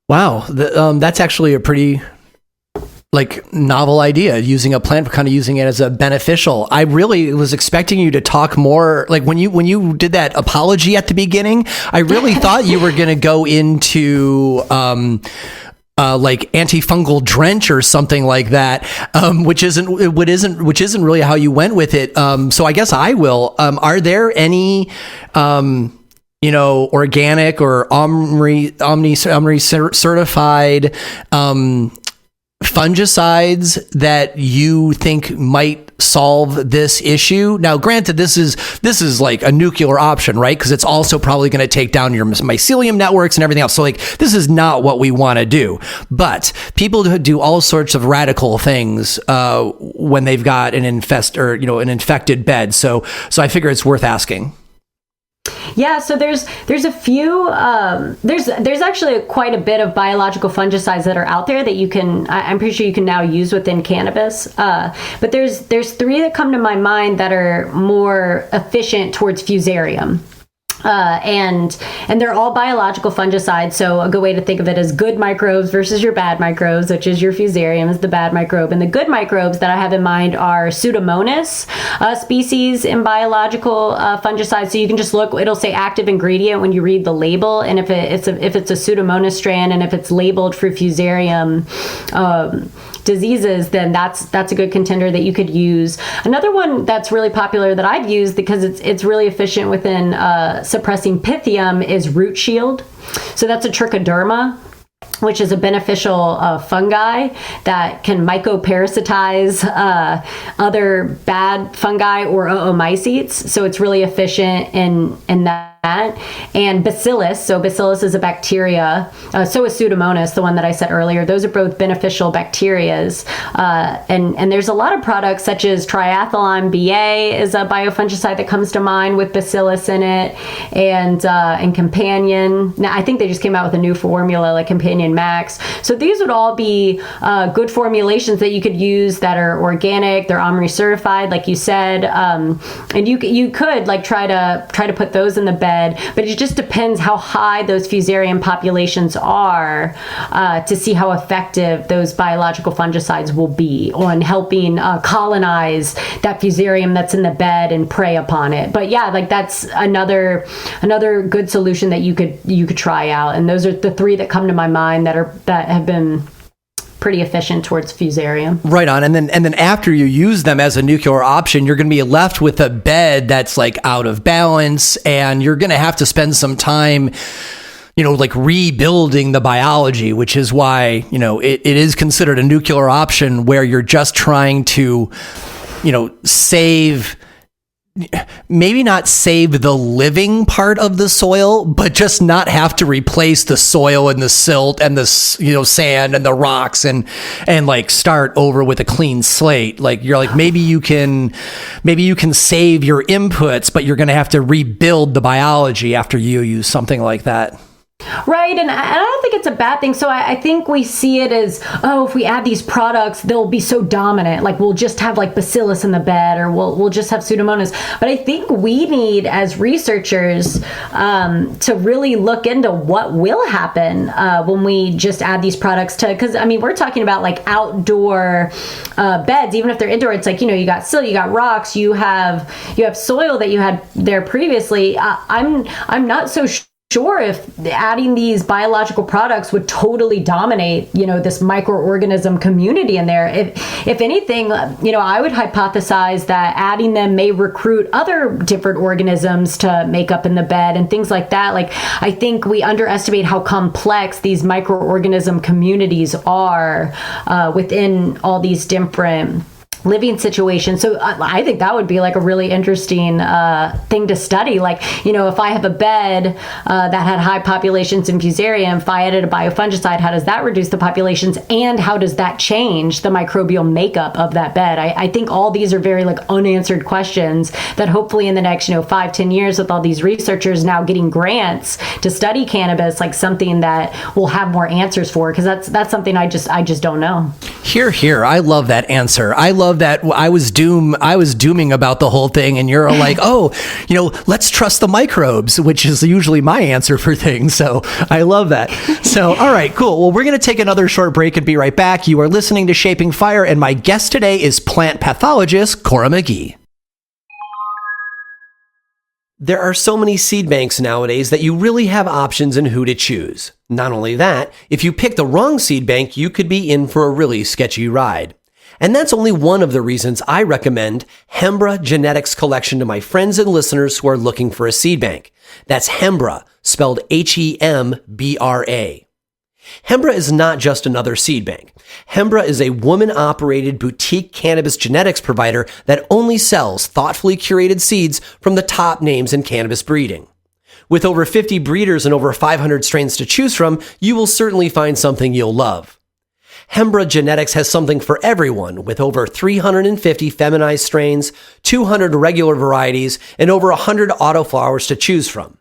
Wow. That's actually a pretty novel idea, using a plant, kind of using it as a beneficial. I really was expecting you to talk more, when you did that apology at the beginning, I really thought you were going to go into antifungal drench or something like that, which isn't really how you went with it. So I guess I will. Are there any organic or Omni certified fungicides that you think might solve this issue? Now, granted, this is like a nuclear option, right? Because it's also probably going to take down your mycelium networks and everything else. So this is not what we want to do. But people do all sorts of radical things when they've got an infected bed. So I figure it's worth asking. Yeah, so there's a few, there's actually quite a bit of biological fungicides that are out there that you can, I'm pretty sure you can now use within cannabis. But there's three that come to my mind that are more efficient towards Fusarium. And they're all biological fungicides. So a good way to think of it is good microbes versus your bad microbes, which is your Fusarium is the bad microbe. And the good microbes that I have in mind are Pseudomonas species in biological fungicides. So you can just look, it'll say active ingredient when you read the label. And if it's a Pseudomonas strand, and if it's labeled for Fusarium diseases, then that's a good contender that you could use. Another one that's really popular that I've used because it's really efficient within suppressing Pythium is Root Shield. So that's a trichoderma, which is a beneficial fungi that can mycoparasitize other bad fungi or oomycetes. So it's really efficient in that. And Bacillus, so Bacillus is a bacteria, so is Pseudomonas, the one that I said earlier. Those are both beneficial bacterias. And there's a lot of products such as Triathlon BA is a biofungicide that comes to mind with Bacillus in it, and Companion. Now, I think they just came out with a new formula like Companion Max. So these would all be good formulations that you could use that are organic, they're Omri certified, like you said. And you could try to put those in the bed bed, but it just depends how high those Fusarium populations are to see how effective those biological fungicides will be on helping colonize that Fusarium that's in the bed and prey upon it. But yeah, like that's another good solution that you could try out. And those are the three that come to my mind that have been pretty efficient towards Fusarium. Right on. And then after you use them as a nuclear option, you're going to be left with a bed that's like out of balance, and you're going to have to spend some time, like rebuilding the biology, which is why, it is considered a nuclear option, where you're just trying to, maybe not save the living part of the soil, but just not have to replace the soil and the silt and the, sand and the rocks and like start over with a clean slate. Like you're like, maybe you can save your inputs, but you're going to have to rebuild the biology after you use something like that. Right. And I don't think it's a bad thing. So I think we see it as, if we add these products, they'll be so dominant. Like we'll just have like bacillus in the bed, or we'll just have Pseudomonas. But I think we need, as researchers, to really look into what will happen when we just add these products to, because we're talking about like outdoor beds. Even if they're indoor, it's like, you got silt, you got rocks, you have soil that you had there previously. I'm not so sure if adding these biological products would totally dominate, this microorganism community in there. If anything, I would hypothesize that adding them may recruit other different organisms to make up in the bed and things like that. Like, I think we underestimate how complex these microorganism communities are within all these different living situation. So I think that would be like a really interesting thing to study. Like, if I have a bed that had high populations in Fusarium, if I added a biofungicide, how does that reduce the populations? And how does that change the microbial makeup of that bed? I think all these are very like unanswered questions that hopefully in the next, 5-10 years, with all these researchers now getting grants to study cannabis, like something that we'll have more answers for, because that's something I just don't know. Here. I love that answer. I love that. I was dooming about the whole thing, and you're like, let's trust the microbes, which is usually my answer for things. So I love that. So, all right, cool. Well, we're going to take another short break and be right back. You are listening to Shaping Fire, and my guest today is plant pathologist Cora McGehee. There are so many seed banks nowadays that you really have options in who to choose. Not only that, if you pick the wrong seed bank, you could be in for a really sketchy ride. And that's only one of the reasons I recommend Hembra Genetics Collection to my friends and listeners who are looking for a seed bank. That's Hembra, spelled Hembra. Hembra is not just another seed bank. Hembra is a woman-operated boutique cannabis genetics provider that only sells thoughtfully curated seeds from the top names in cannabis breeding. With over 50 breeders and over 500 strains to choose from, you will certainly find something you'll love. Hembra Genetics has something for everyone, with over 350 feminized strains, 200 regular varieties, and over 100 autoflowers to choose from.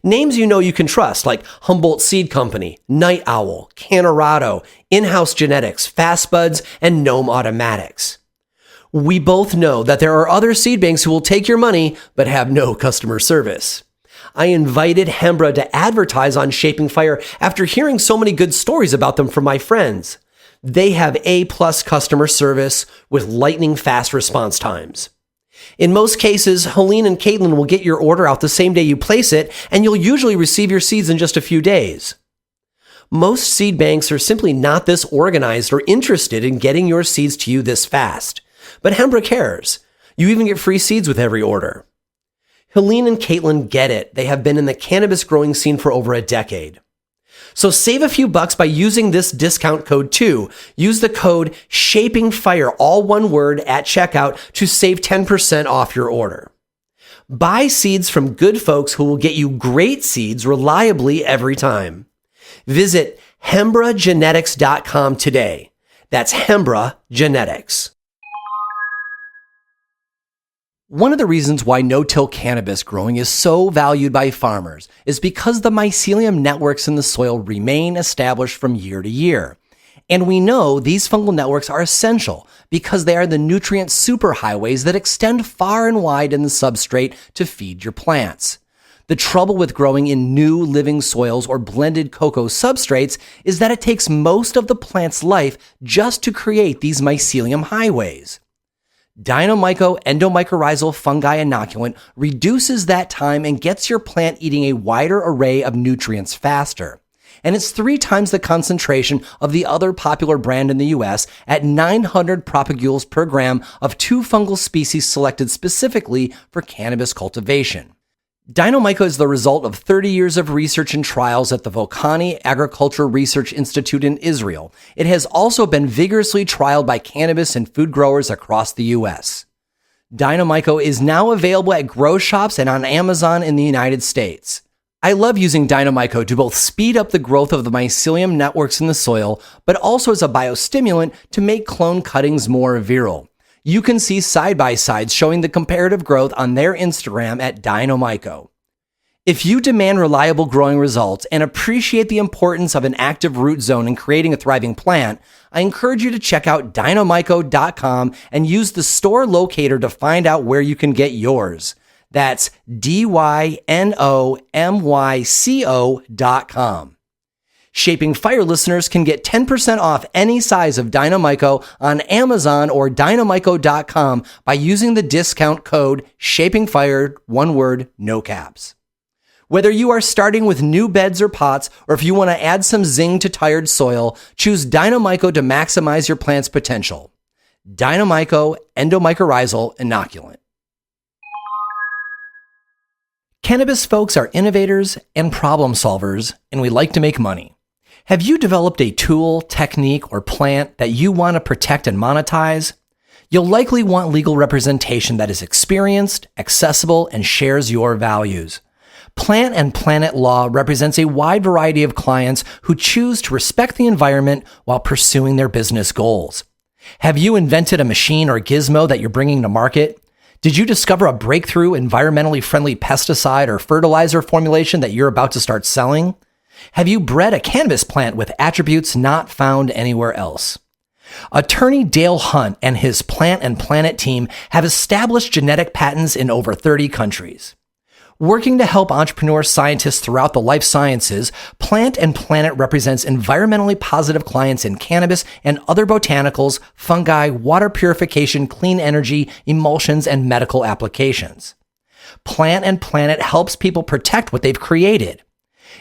Names you can trust, like Humboldt Seed Company, Night Owl, Canorado, In-House Genetics, Fast Buds, and Gnome Automatics. We both know that there are other seed banks who will take your money but have no customer service. I invited Hembra to advertise on Shaping Fire after hearing so many good stories about them from my friends. They have A-plus customer service with lightning fast response times. In most cases, Helene and Caitlin will get your order out the same day you place it, and you'll usually receive your seeds in just a few days. Most seed banks are simply not this organized or interested in getting your seeds to you this fast. But Hembra cares. You even get free seeds with every order. Helene and Caitlin get it. They have been in the cannabis growing scene for over a decade. So save a few bucks by using this discount code too. Use the code SHAPINGFIRE, all one word, at checkout to save 10% off your order. Buy seeds from good folks who will get you great seeds reliably every time. Visit HembraGenetics.com today. That's Hembra Genetics. One of the reasons why no-till cannabis growing is so valued by farmers is because the mycelium networks in the soil remain established from year to year. And we know these fungal networks are essential because they are the nutrient superhighways that extend far and wide in the substrate to feed your plants. The trouble with growing in new living soils or blended cocoa substrates is that it takes most of the plant's life just to create these mycelium highways. Dynamyco endomycorrhizal fungi inoculant reduces that time and gets your plant eating a wider array of nutrients faster. And it's 3 times the concentration of the other popular brand in the US at 900 propagules per gram of 2 fungal species selected specifically for cannabis cultivation. Dynamyco is the result of 30 years of research and trials at the Volcani Agriculture Research Institute in Israel. It has also been vigorously trialed by cannabis and food growers across the U.S. Dynamyco is now available at grow shops and on Amazon in the United States. I love using Dynamyco to both speed up the growth of the mycelium networks in the soil, but also as a biostimulant to make clone cuttings more virile. You can see side-by-sides showing the comparative growth on their Instagram at Dynamyco. If you demand reliable growing results and appreciate the importance of an active root zone in creating a thriving plant, I encourage you to check out dynamyco.com and use the store locator to find out where you can get yours. That's dynomyco.com. Shaping Fire listeners can get 10% off any size of Dynamyco on Amazon or dynamyco.com by using the discount code SHAPINGFIRE, one word, no caps. Whether you are starting with new beds or pots, or if you want to add some zing to tired soil, choose Dynamyco to maximize your plant's potential. Dynamyco endomycorrhizal inoculant. Cannabis folks are innovators and problem solvers, and we like to make money. Have you developed a tool, technique, or plant that you want to protect and monetize? You'll likely want legal representation that is experienced, accessible, and shares your values. Plant and Planet Law represents a wide variety of clients who choose to respect the environment while pursuing their business goals. Have you invented a machine or gizmo that you're bringing to market? Did you discover a breakthrough environmentally friendly pesticide or fertilizer formulation that you're about to start selling? Have you bred a cannabis plant with attributes not found anywhere else? Attorney Dale Hunt and his Plant and Planet team have established genetic patents in over 30 countries. Working to help entrepreneur scientists throughout the life sciences, Plant and Planet represents environmentally positive clients in cannabis and other botanicals, fungi, water purification, clean energy, emulsions, and medical applications. Plant and Planet helps people protect what they've created.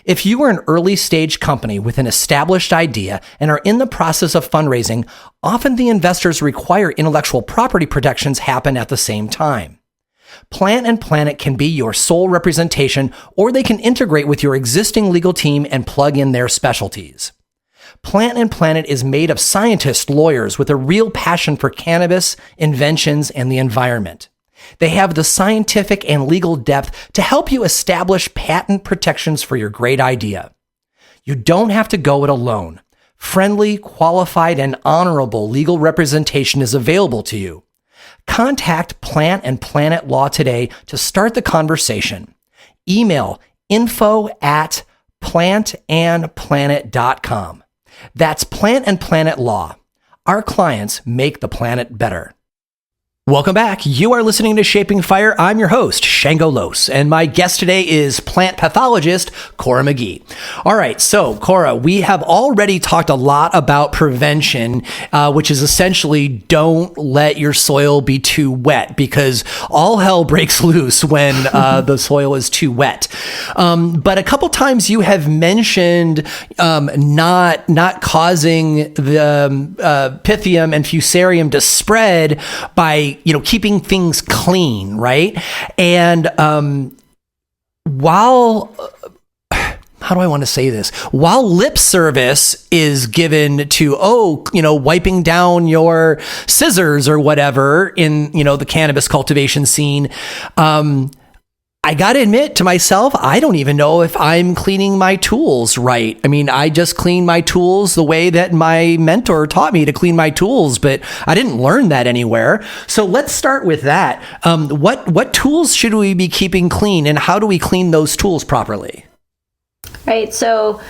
If you are an early stage company with an established idea and are in the process of fundraising, often the investors require intellectual property protections happen at the same time. Plant and Planet can be your sole representation, or they can integrate with your existing legal team and plug in their specialties. Plant and Planet is made of scientists, lawyers with a real passion for cannabis, inventions, and the environment. They have the scientific and legal depth to help you establish patent protections for your great idea. You don't have to go it alone. Friendly, qualified, and honorable legal representation is available to you. Contact Plant and Planet Law today to start the conversation. Email info@plantandplanet.com. That's Plant and Planet Law. Our clients make the planet better. Welcome back. You are listening to Shaping Fire. I'm your host, Shango Los, and my guest today is plant pathologist Cora McGehee. All right, so Cora, we have already talked a lot about prevention, which is essentially don't let your soil be too wet because all hell breaks loose when the soil is too wet. But a couple times you have mentioned not causing the Pythium and Fusarium to spread by keeping things clean, right? And while how do I want to say this? While lip service is given to, wiping down your scissors or whatever in, the cannabis cultivation scene, I got to admit to myself, I don't even know if I'm cleaning my tools right. I mean, I just clean my tools the way that my mentor taught me to clean my tools, but I didn't learn that anywhere. So let's start with that. What tools should we be keeping clean, and how do we clean those tools properly? Right. So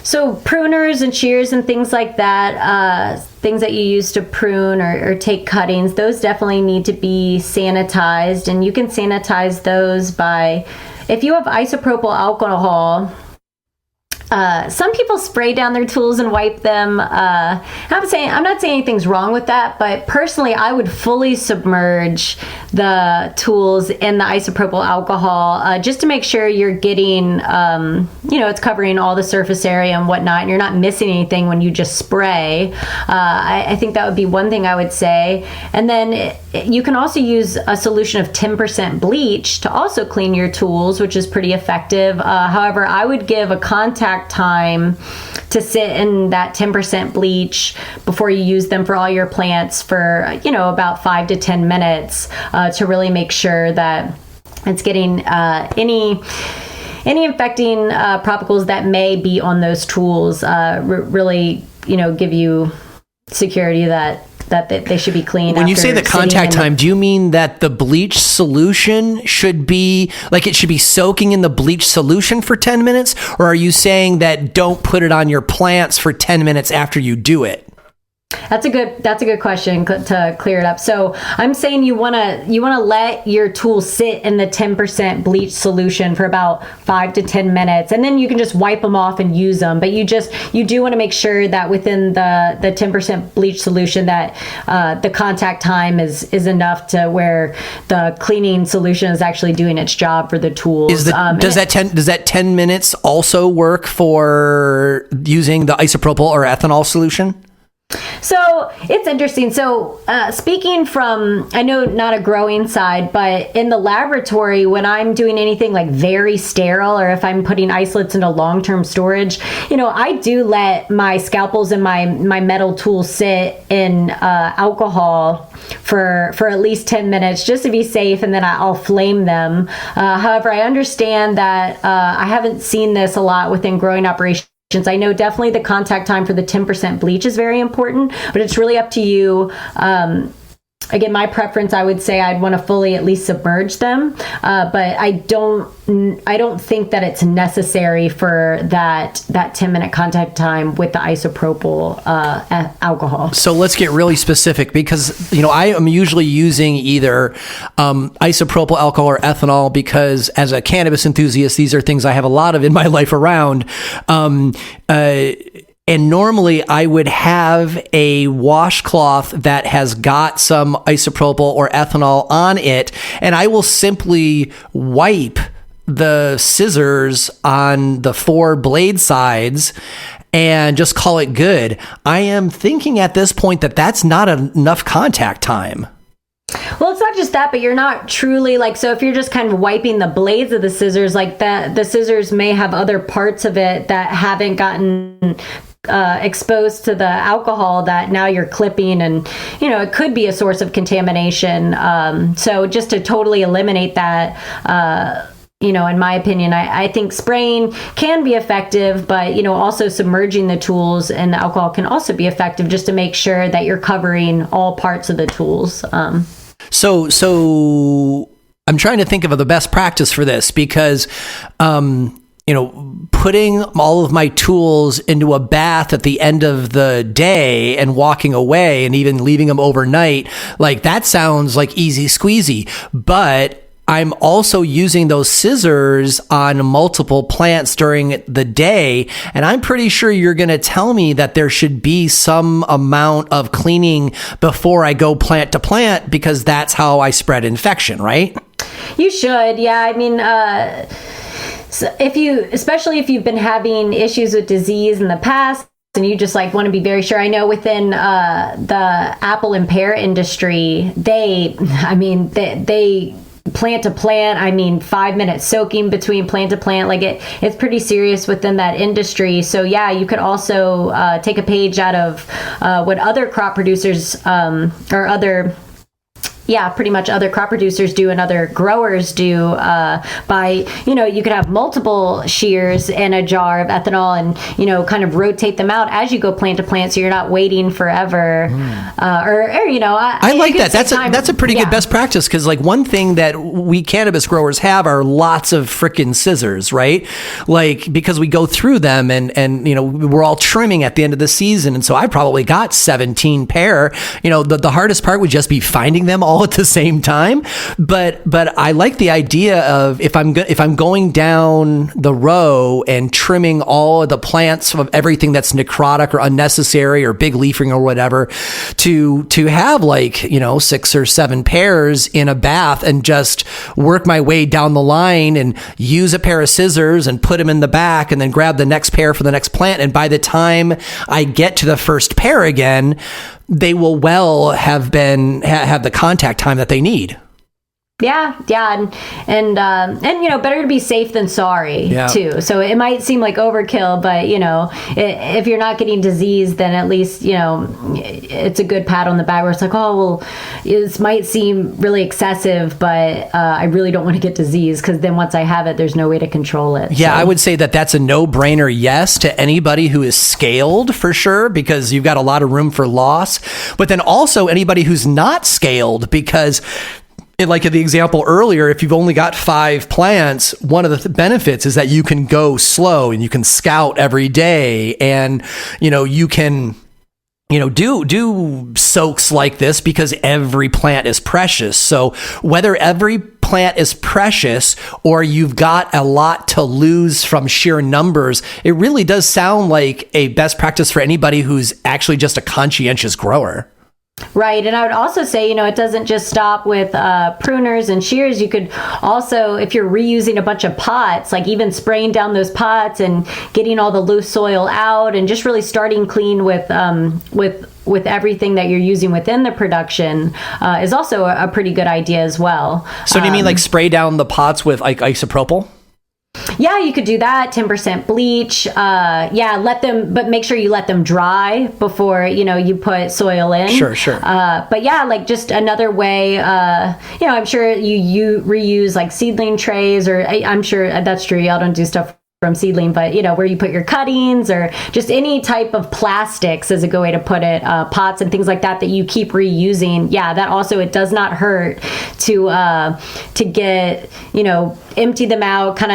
pruners and shears and things like that, things that you use to prune or take cuttings, those definitely need to be sanitized. And you can sanitize those by, if you have isopropyl alcohol, some people spray down their tools and wipe them. I'm not saying anything's wrong with that, but personally, I would fully submerge the tools in the isopropyl alcohol just to make sure you're getting, it's covering all the surface area and whatnot, and you're not missing anything when you just spray. I think that would be one thing I would say. And then you can also use a solution of 10% bleach to also clean your tools, which is pretty effective. However, I would give a contact time to sit in that 10% bleach before you use them for all your plants for, about 5 to 10 minutes to really make sure that it's getting any infecting propagals that may be on those tools, really, give you security that they should be clean. When you say the contact time, do you mean that the bleach solution should be, it should be soaking in the bleach solution for 10 minutes? Or are you saying that don't put it on your plants for 10 minutes after you do it? That's a good question to clear it up. So I'm saying you want to let your tool sit in the 10% bleach solution for about 5 to 10 minutes, and then you can just wipe them off and use them. But you do want to make sure that within the 10% bleach solution that the contact time is enough to where the cleaning solution is actually doing its job for the tools. Does that 10 minutes also work for using the isopropyl or ethanol solution? So it's interesting. So speaking from, I know not a growing side, but in the laboratory, when I'm doing anything like very sterile, or if I'm putting isolates into long-term storage, I do let my scalpels and my metal tools sit in alcohol for at least 10 minutes just to be safe, and then I'll flame them. However, I understand that I haven't seen this a lot within growing operations. I know definitely the contact time for the 10% bleach is very important, but it's really up to you. Again, my preference, I would say I'd want to fully at least submerge them, but I don't think that it's necessary for that 10-minute contact time with the isopropyl alcohol. So let's get really specific, because I am usually using either isopropyl alcohol or ethanol, because as a cannabis enthusiast, these are things I have a lot of in my life around. And normally I would have a washcloth that has got some isopropyl or ethanol on it, and I will simply wipe the scissors on the 4 blade sides and just call it good. I am thinking at this point that that's not enough contact time. Well, it's not just that, but you're not truly so if you're just kind of wiping the blades of the scissors like that, the scissors may have other parts of it that haven't gotten exposed to the alcohol that now you're clipping, and it could be a source of contamination. So just to totally eliminate that, in my opinion, I think spraying can be effective, but also submerging the tools and the alcohol can also be effective, just to make sure that you're covering all parts of the tools. So I'm trying to think of the best practice for this, because putting all of my tools into a bath at the end of the day and walking away and even leaving them overnight, that sounds like easy squeezy. But I'm also using those scissors on multiple plants during the day, and I'm pretty sure you're going to tell me that there should be some amount of cleaning before I go plant to plant, because that's how I spread infection, right? You should, yeah. I mean, so especially if you've been having issues with disease in the past, and you just want to be very sure. I know within the apple and pear industry, they plant to plant, 5 minutes soaking between plant to plant. It's pretty serious within that industry. So yeah, you could also take a page out of what other crop producers pretty much other crop producers do and other growers do by, you could have multiple shears in a jar of ethanol and, kind of rotate them out as you go plant to plant, so you're not waiting forever. I like that. That's a pretty good best practice, because one thing that we cannabis growers have are lots of frickin' scissors, right? Because we go through them and we're all trimming at the end of the season. And so I probably got 17 pair. The hardest part would just be finding them all all at the same time. But I like the idea of if I'm going down the row and trimming all of the plants of everything that's necrotic or unnecessary or big leafing or whatever, to have like 6 or 7 pairs in a bath and just work my way down the line and use a pair of scissors and put them in the back and then grab the next pair for the next plant. And by the time I get to the first pair again, they will have the contact time that they need. Yeah, and better to be safe than sorry too. So it might seem like overkill, but if you're not getting disease, then at least it's a good pat on the back where it's like, oh well, this might seem really excessive, but I really don't want to get disease, because then once I have it, there's no way to control it. Yeah, so I would say that's a no-brainer yes to anybody who is scaled, for sure, because you've got a lot of room for loss. But then also anybody who's not scaled, because like the example earlier, if you've only got 5 plants, one of the benefits is that you can go slow and you can scout every day, and you can do soaks like this because every plant is precious. So whether every plant is precious or you've got a lot to lose from sheer numbers, it really does sound like a best practice for anybody who's actually just a conscientious grower. Right. And I would also say, it doesn't just stop with pruners and shears. You could also, if you're reusing a bunch of pots, like even spraying down those pots and getting all the loose soil out and just really starting clean with everything that you're using within the production is also a pretty good idea as well. So do you mean like spray down the pots with like isopropyl? Yeah, you could do that. 10% bleach. But make sure you let them dry before, you put soil in. Sure. But yeah, like just another way, I'm sure you reuse like seedling trays, or I'm sure that's true. Y'all don't do stuff from seedling, but where you put your cuttings or just any type of plastics is a good way to put it, pots and things like that you keep reusing. Yeah, that also, it does not hurt to get, empty them out, kind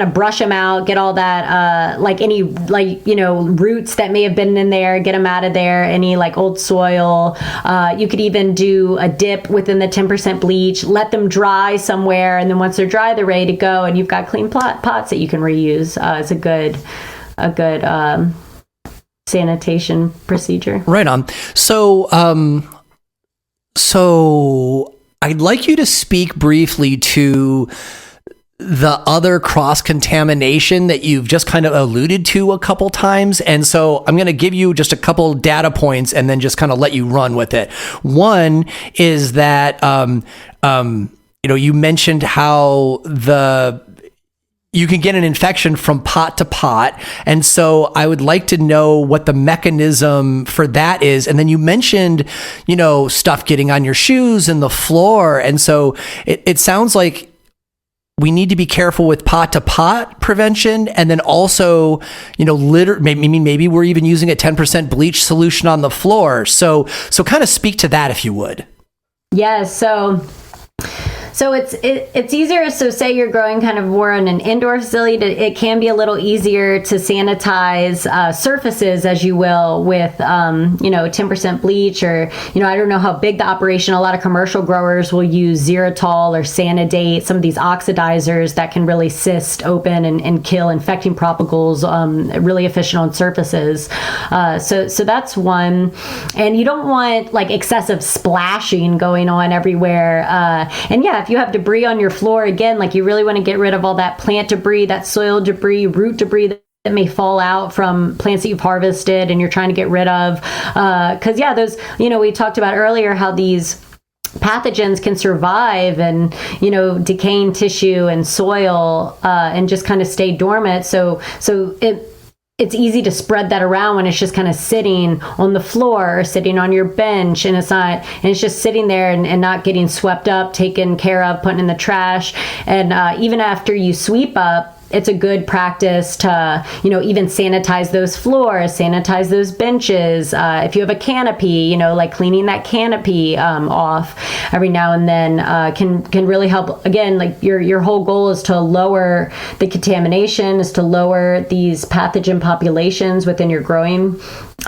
of brush them out, get all that, any roots that may have been in there, get them out of there, any like old soil. You could even do a dip within the 10% bleach, let them dry somewhere, and then once they're dry, they're ready to go, and you've got clean pots that you can reuse. It's a good sanitation procedure. Right on. So I'd like you to speak briefly to the other cross-contamination that you've just kind of alluded to a couple times. And so I'm going to give you just a couple data points and then just kind of let you run with it. One is that, you mentioned how you can get an infection from pot to pot. And so I would like to know what the mechanism for that is. And then you mentioned, stuff getting on your shoes and the floor. And so it sounds like we need to be careful with pot to pot prevention. And then also, maybe we're even using a 10% bleach solution on the floor. So kind of speak to that if you would. Yeah. So it's easier. So say you're growing kind of more in an indoor facility, it can be a little easier to sanitize surfaces, as you will, with 10% bleach, or I don't know how big the operation. A lot of commercial growers will use Xeritol or Sanidate, some of these oxidizers that can really cyst open and kill infecting propagals, really efficient on surfaces. So that's one. And you don't want like excessive splashing going on everywhere. And yeah, if you have debris on your floor, again, like you really want to get rid of all that plant debris, that soil debris, root debris that may fall out from plants that you've harvested and you're trying to get rid of. Because those, we talked about earlier how these pathogens can survive and, decaying tissue and soil and just kind of stay dormant. So it's easy to spread that around when it's just kind of sitting on the floor or sitting on your bench, and it's just sitting there and not getting swept up, taken care of, put in the trash. And even after you sweep up, it's a good practice to, even sanitize those floors, sanitize those benches. If you have a canopy, like cleaning that canopy off every now and then can really help. Again, like your whole goal is to lower the contamination, is to lower these pathogen populations within your growing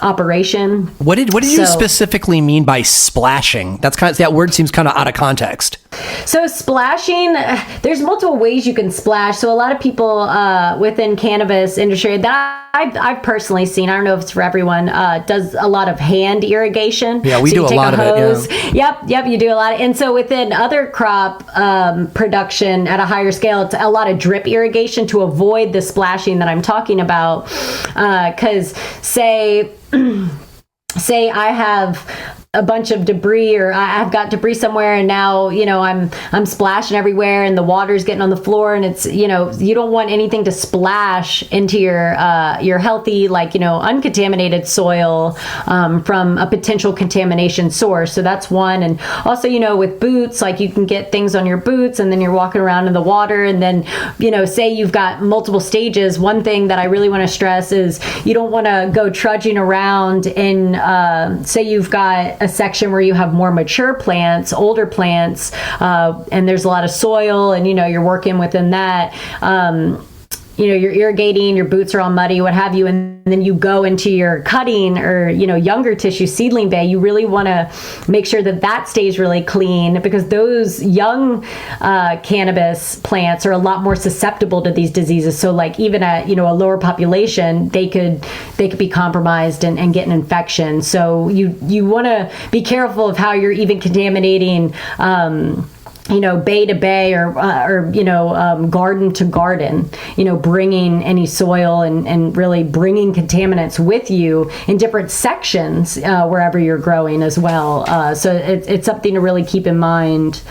operation. What did you specifically mean by splashing? That word seems kind of out of context. So splashing, there's multiple ways you can splash. So a lot of people within cannabis industry that I've personally seen, I don't know if it's for everyone, does a lot of hand irrigation. Yeah, we do a lot of it. Yeah. Yep, you do a lot. And so within other crop production at a higher scale, it's a lot of drip irrigation to avoid the splashing that I'm talking about. Because say I have a bunch of debris, or I've got debris somewhere, and now I'm splashing everywhere, and the water's getting on the floor, and it's you don't want anything to splash into your healthy, uncontaminated soil from a potential contamination source. So that's one. And also with boots, like you can get things on your boots, and then you're walking around in the water, and then say you've got multiple stages. One thing that I really want to stress is you don't want to go trudging around and say you've got a section where you have more mature plants, older plants, and there's a lot of soil, and you're working within that. You're irrigating, your boots are all muddy, what have you, and then you go into your cutting or, younger tissue seedling bay. You really want to make sure that stays really clean, because those young cannabis plants are a lot more susceptible to these diseases. So like even at, a lower population, they could be compromised and get an infection. So you want to be careful of how you're even contaminating bay to bay or garden to garden, bringing any soil and really bringing contaminants with you in different sections wherever you're growing as well. So it's something to really keep in mind.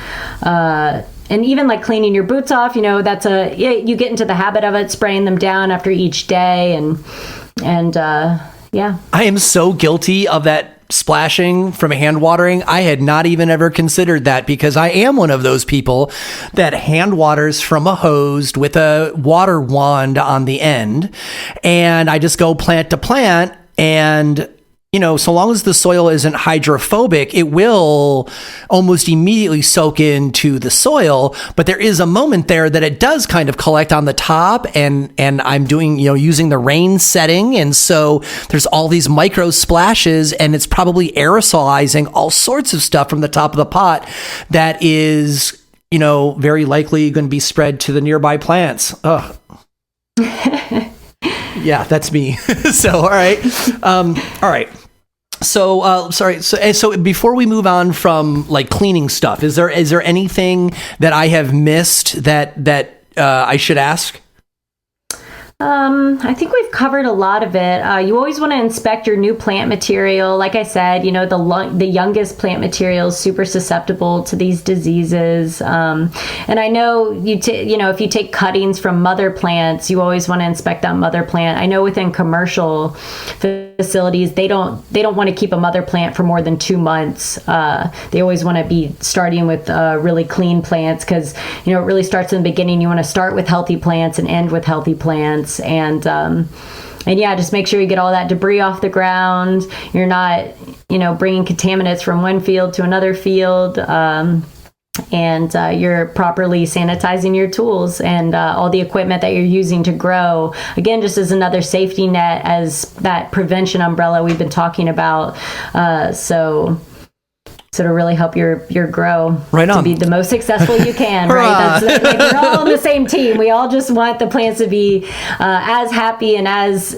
And even like cleaning your boots off, you get into the habit of it, spraying them down after each day. And yeah. I am so guilty of that splashing from hand watering. I had not even ever considered that, because I am one of those people that hand waters from a hose with a water wand on the end, and I just go plant to plant, and so long as the soil isn't hydrophobic, it will almost immediately soak into the soil. But there is a moment there that it does kind of collect on the top, and I'm doing, using the rain setting. And so there's all these micro splashes, and it's probably aerosolizing all sorts of stuff from the top of the pot that is, very likely going to be spread to the nearby plants. Ugh. Yeah, that's me. So, all right. All right. So, sorry. So before we move on from like cleaning stuff, is there anything that I have missed that I should ask? I think we've covered a lot of it. You always want to inspect your new plant material. Like I said, the youngest plant material is super susceptible to these diseases. And I know if you take cuttings from mother plants, you always want to inspect that mother plant. I know within commercial facilities, they don't want to keep a mother plant for more than 2 months. They always want to be starting with really clean plants, because it really starts in the beginning. You want to start with healthy plants and end with healthy plants. And yeah, just make sure you get all that debris off the ground. You're not, bringing contaminants from one field to another field. And you're properly sanitizing your tools and all the equipment that you're using to grow. Again, just as another safety net, as that prevention umbrella we've been talking about. So to really help your grow to be the most successful you can, right? We're all on the same team. We all just want the plants to be as happy and as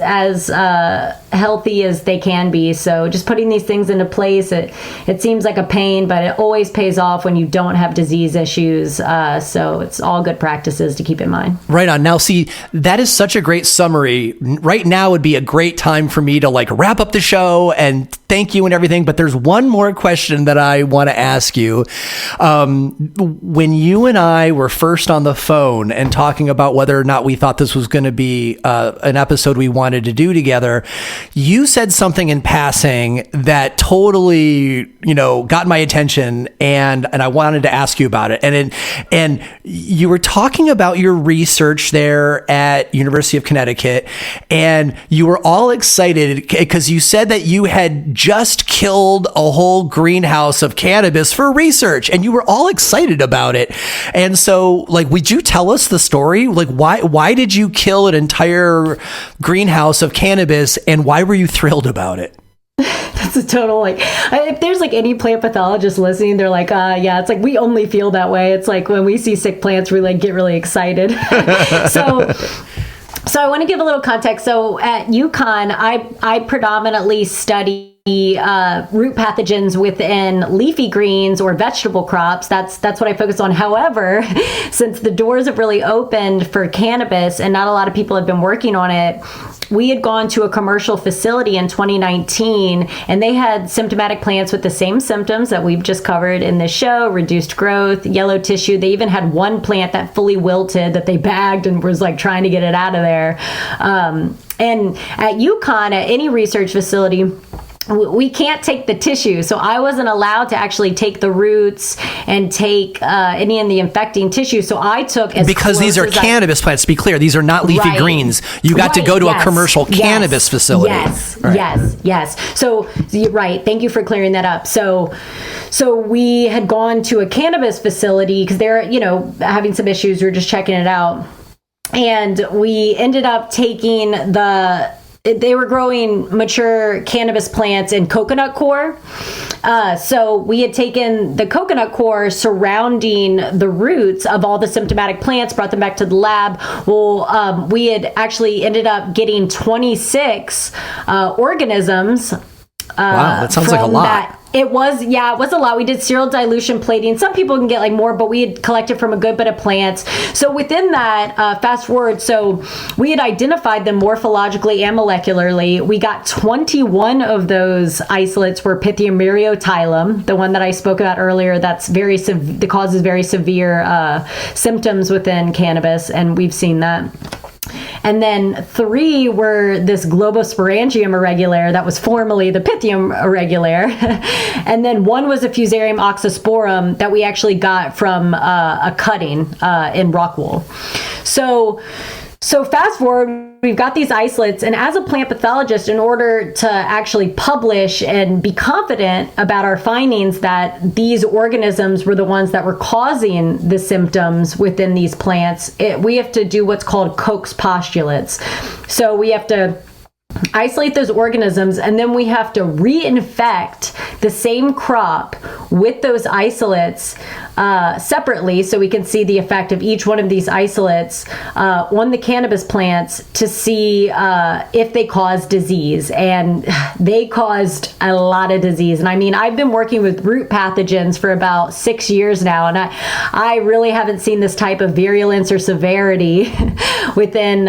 healthy as they can be. So just putting these things into place, it seems like a pain, but it always pays off when you don't have disease issues. So it's all good practices to keep in mind. Right on. Now, see, that is such a great summary. Right now would be a great time for me to wrap up the show and thank you and everything. But there's one more question that I want to ask you. When you and I were first on the phone and talking about whether or not we thought this was going to be an episode we wanted to do together, you said something in passing that totally, got my attention, and I wanted to ask you about it. And you were talking about your research there at University of Connecticut, and you were all excited because you said that you had just killed a whole greenhouse of cannabis for research, and you were all excited about it. And so, would you tell us the story? Why did you kill an entire greenhouse of cannabis, and why were you thrilled about it? That's a total, if there's any plant pathologist listening, they're like, yeah, it's we only feel that way. It's when we see sick plants, we get really excited. So I want to give a little context. So at UConn, I predominantly study root pathogens within leafy greens or vegetable crops. That's what I focus on. However, since the doors have really opened for cannabis and not a lot of people have been working on it, we had gone to a commercial facility in 2019, and they had symptomatic plants with the same symptoms that we've just covered in this show: reduced growth, yellow tissue. They even had one plant that fully wilted that they bagged and was trying to get it out of there. And at UConn, at any research facility, we can't take the tissue. So I wasn't allowed to actually take the roots and take any of the infecting tissue. So I took because these are cannabis plants, to be clear, these are not leafy greens. You got to go to a commercial cannabis facility. Yes. So you're right. Thank you for clearing that up. So we had gone to a cannabis facility because they're, having some issues. We were just checking it out. And we ended up taking they were growing mature cannabis plants in coconut coir. So we had taken the coconut coir surrounding the roots of all the symptomatic plants, brought them back to the lab. Well, we had actually ended up getting 26 organisms. Wow, that sounds like a lot. It was a lot. We did serial dilution plating. Some people can get more, but we had collected from a good bit of plants. So within that, fast forward, so we had identified them morphologically and molecularly. We got 21 of those isolates were Pythium myriotylum, the one that I spoke about earlier. That's that causes very severe symptoms within cannabis, and we've seen that. And then 3 were this Globosporangium irregulare that was formerly the Pythium irregulare. And then 1 was a Fusarium oxysporum that we actually got from a cutting in rock wool. So fast forward, we've got these isolates, and as a plant pathologist, in order to actually publish and be confident about our findings that these organisms were the ones that were causing the symptoms within these plants, we have to do what's called Koch's postulates. So we have to isolate those organisms, and then we have to reinfect the same crop with those isolates separately, so we can see the effect of each one of these isolates on the cannabis plants to see if they cause disease. And they caused a lot of disease. And I mean, I've been working with root pathogens for about 6 years now, and I really haven't seen this type of virulence or severity within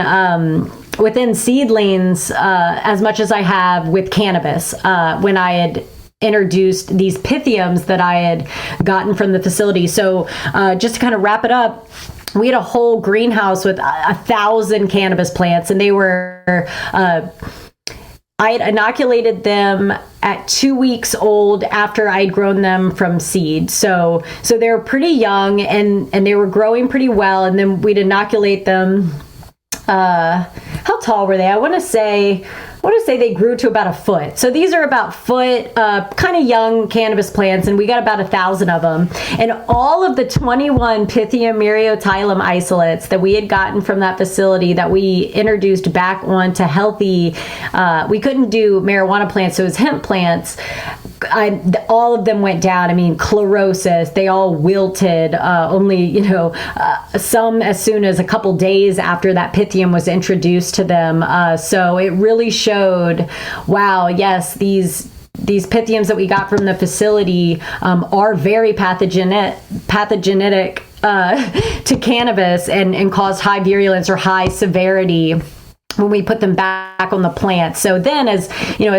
seedlings as much as I have with cannabis when I had introduced these Pythiums that I had gotten from the facility. So just to kind of wrap it up, we had a whole greenhouse with 1,000 cannabis plants, and they were I had inoculated them at 2 weeks old after I'd grown them from seed. So they were pretty young, and they were growing pretty well, and then we'd inoculate them. How tall were they? I want to say they grew to about a foot. So these are about foot, kind of young cannabis plants, and we got about 1,000 of them. And all of the 21 Pythium myriotylum isolates that we had gotten from that facility that we introduced back onto healthy, we couldn't do marijuana plants, so it was hemp plants. All of them went down. I mean, chlorosis, they all wilted, only, some as soon as a couple days after that Pythium was introduced to them. So it really showed, wow, yes, these Pythiums that we got from the facility are very pathogenic to cannabis and cause high virulence or high severity when we put them back on the plant. So then as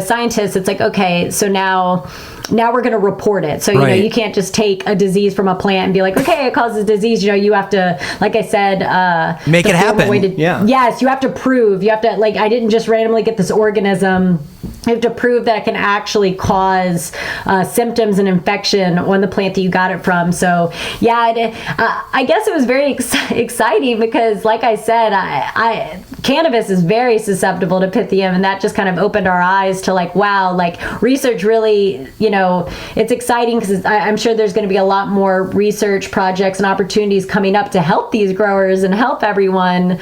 scientists, it's like, okay, so now now we're going to report it. So, you know, you can't just take a disease from a plant and be like, okay, it causes disease. You know, you have to, like I said, make it happen. Yes, you have to prove. You have to, like, I didn't just randomly get this organism. You have to prove that it can actually cause symptoms and infection on the plant that you got it from. So, I guess it was very exciting because, like I said, cannabis is very susceptible to Pythium, and that just kind of opened our eyes to like, wow, like research really, you know, it's exciting because I'm sure there's going to be a lot more research projects and opportunities coming up to help these growers and help everyone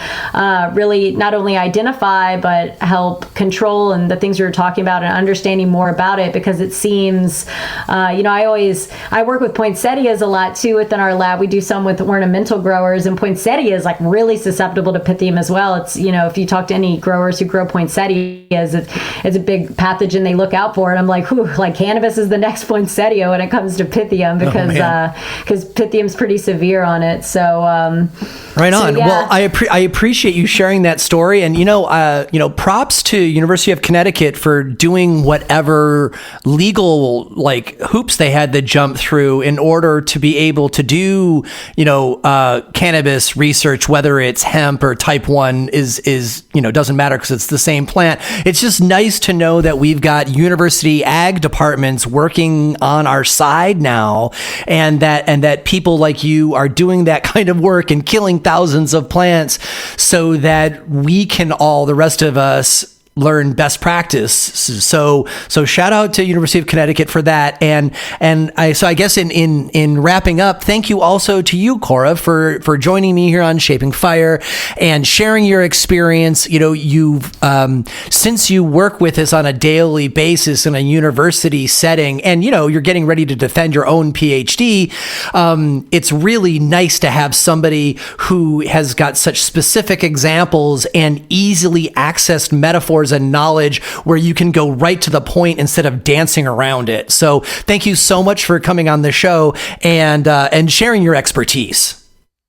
really not only identify but help control and the things we were talking about and understanding more about it, because it seems, you know, I work with poinsettias a lot too within our lab. We do some with ornamental growers, and poinsettia is like really susceptible to Pythium as well. It's, you know, if you talk to any growers who grow poinsettias, it's a big pathogen they look out for. And I'm like, whew, like cannabis is the next poinsettia when it comes to Pythium, because Pythium's pretty severe on it. So, right on. So, yeah. Well, I appreciate you sharing that story, and you know, props to University of Connecticut for doing whatever legal like hoops they had to jump through in order to be able to do, you know, cannabis research, whether it's hemp or type 1 is, you know, doesn't matter because it's the same plant. It's just nice to know that we've got university ag departments working on our side now, and that people like you are doing that kind of work and killing thousands of plants so that we can all, the rest of us, learn best practice. So shout out to University of Connecticut for that. And I guess in wrapping up, thank you also to you, Cora, for joining me here on Shaping Fire and sharing your experience. You know, you've since you work with us on a daily basis in a university setting, and you know, you're getting ready to defend your own PhD. It's really nice to have somebody who has got such specific examples and easily accessed metaphors and knowledge where you can go right to the point instead of dancing around it. So thank you so much for coming on the show and sharing your expertise.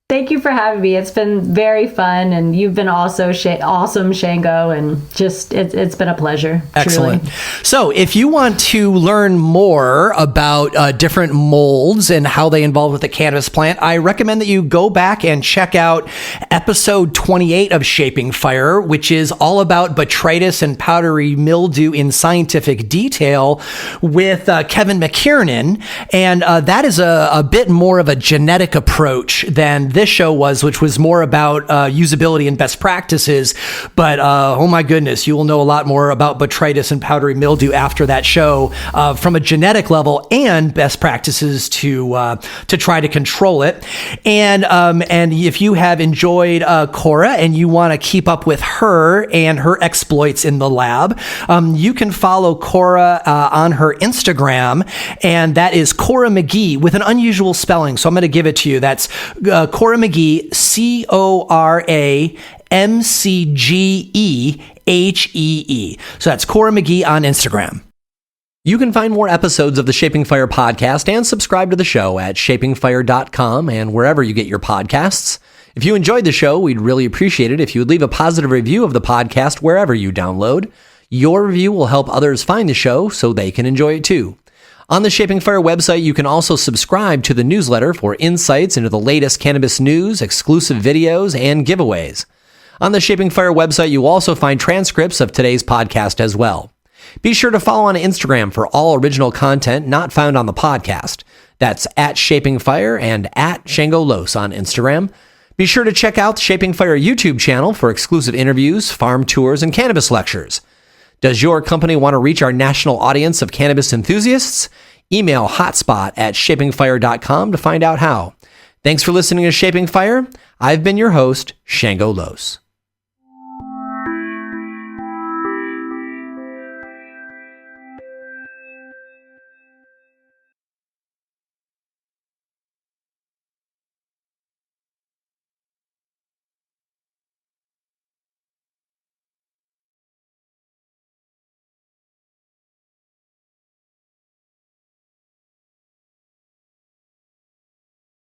Thank you for having me. It's been very fun, and you've been also awesome, Shango, and just it's been a pleasure. Excellent. Truly. So if you want to learn more about different molds and how they involve with the cannabis plant, I recommend that you go back and check out episode 28 of Shaping Fire, which is all about botrytis and powdery mildew in scientific detail with Kevin McKiernan. And that is a bit more of a genetic approach than this show was, which was more about usability and best practices. But oh my goodness, you will know a lot more about botrytis and powdery mildew after that show from a genetic level and best practices to try to control it. And if you have enjoyed Cora and you want to keep up with her and her exploits in the lab, you can follow Cora on her Instagram, and that is Cora McGehee with an unusual spelling. So I'm going to give it to you. That's Cora McGehee, CoraMcGehee. So that's Cora McGehee on Instagram. You can find more episodes of the Shaping Fire podcast and subscribe to the show at shapingfire.com and wherever you get your podcasts. If you enjoyed the show, we'd really appreciate it if you would leave a positive review of the podcast wherever you download. Your review will help others find the show so they can enjoy it too. On the Shaping Fire website, you can also subscribe to the newsletter for insights into the latest cannabis news, exclusive videos, and giveaways. On the Shaping Fire website, you will also find transcripts of today's podcast as well. Be sure to follow on Instagram for all original content not found on the podcast. That's at Shaping Fire and at Shango Los on Instagram. Be sure to check out the Shaping Fire YouTube channel for exclusive interviews, farm tours, and cannabis lectures. Does your company want to reach our national audience of cannabis enthusiasts? Email hotspot@shapingfire.com to find out how. Thanks for listening to Shaping Fire. I've been your host, Shango Los.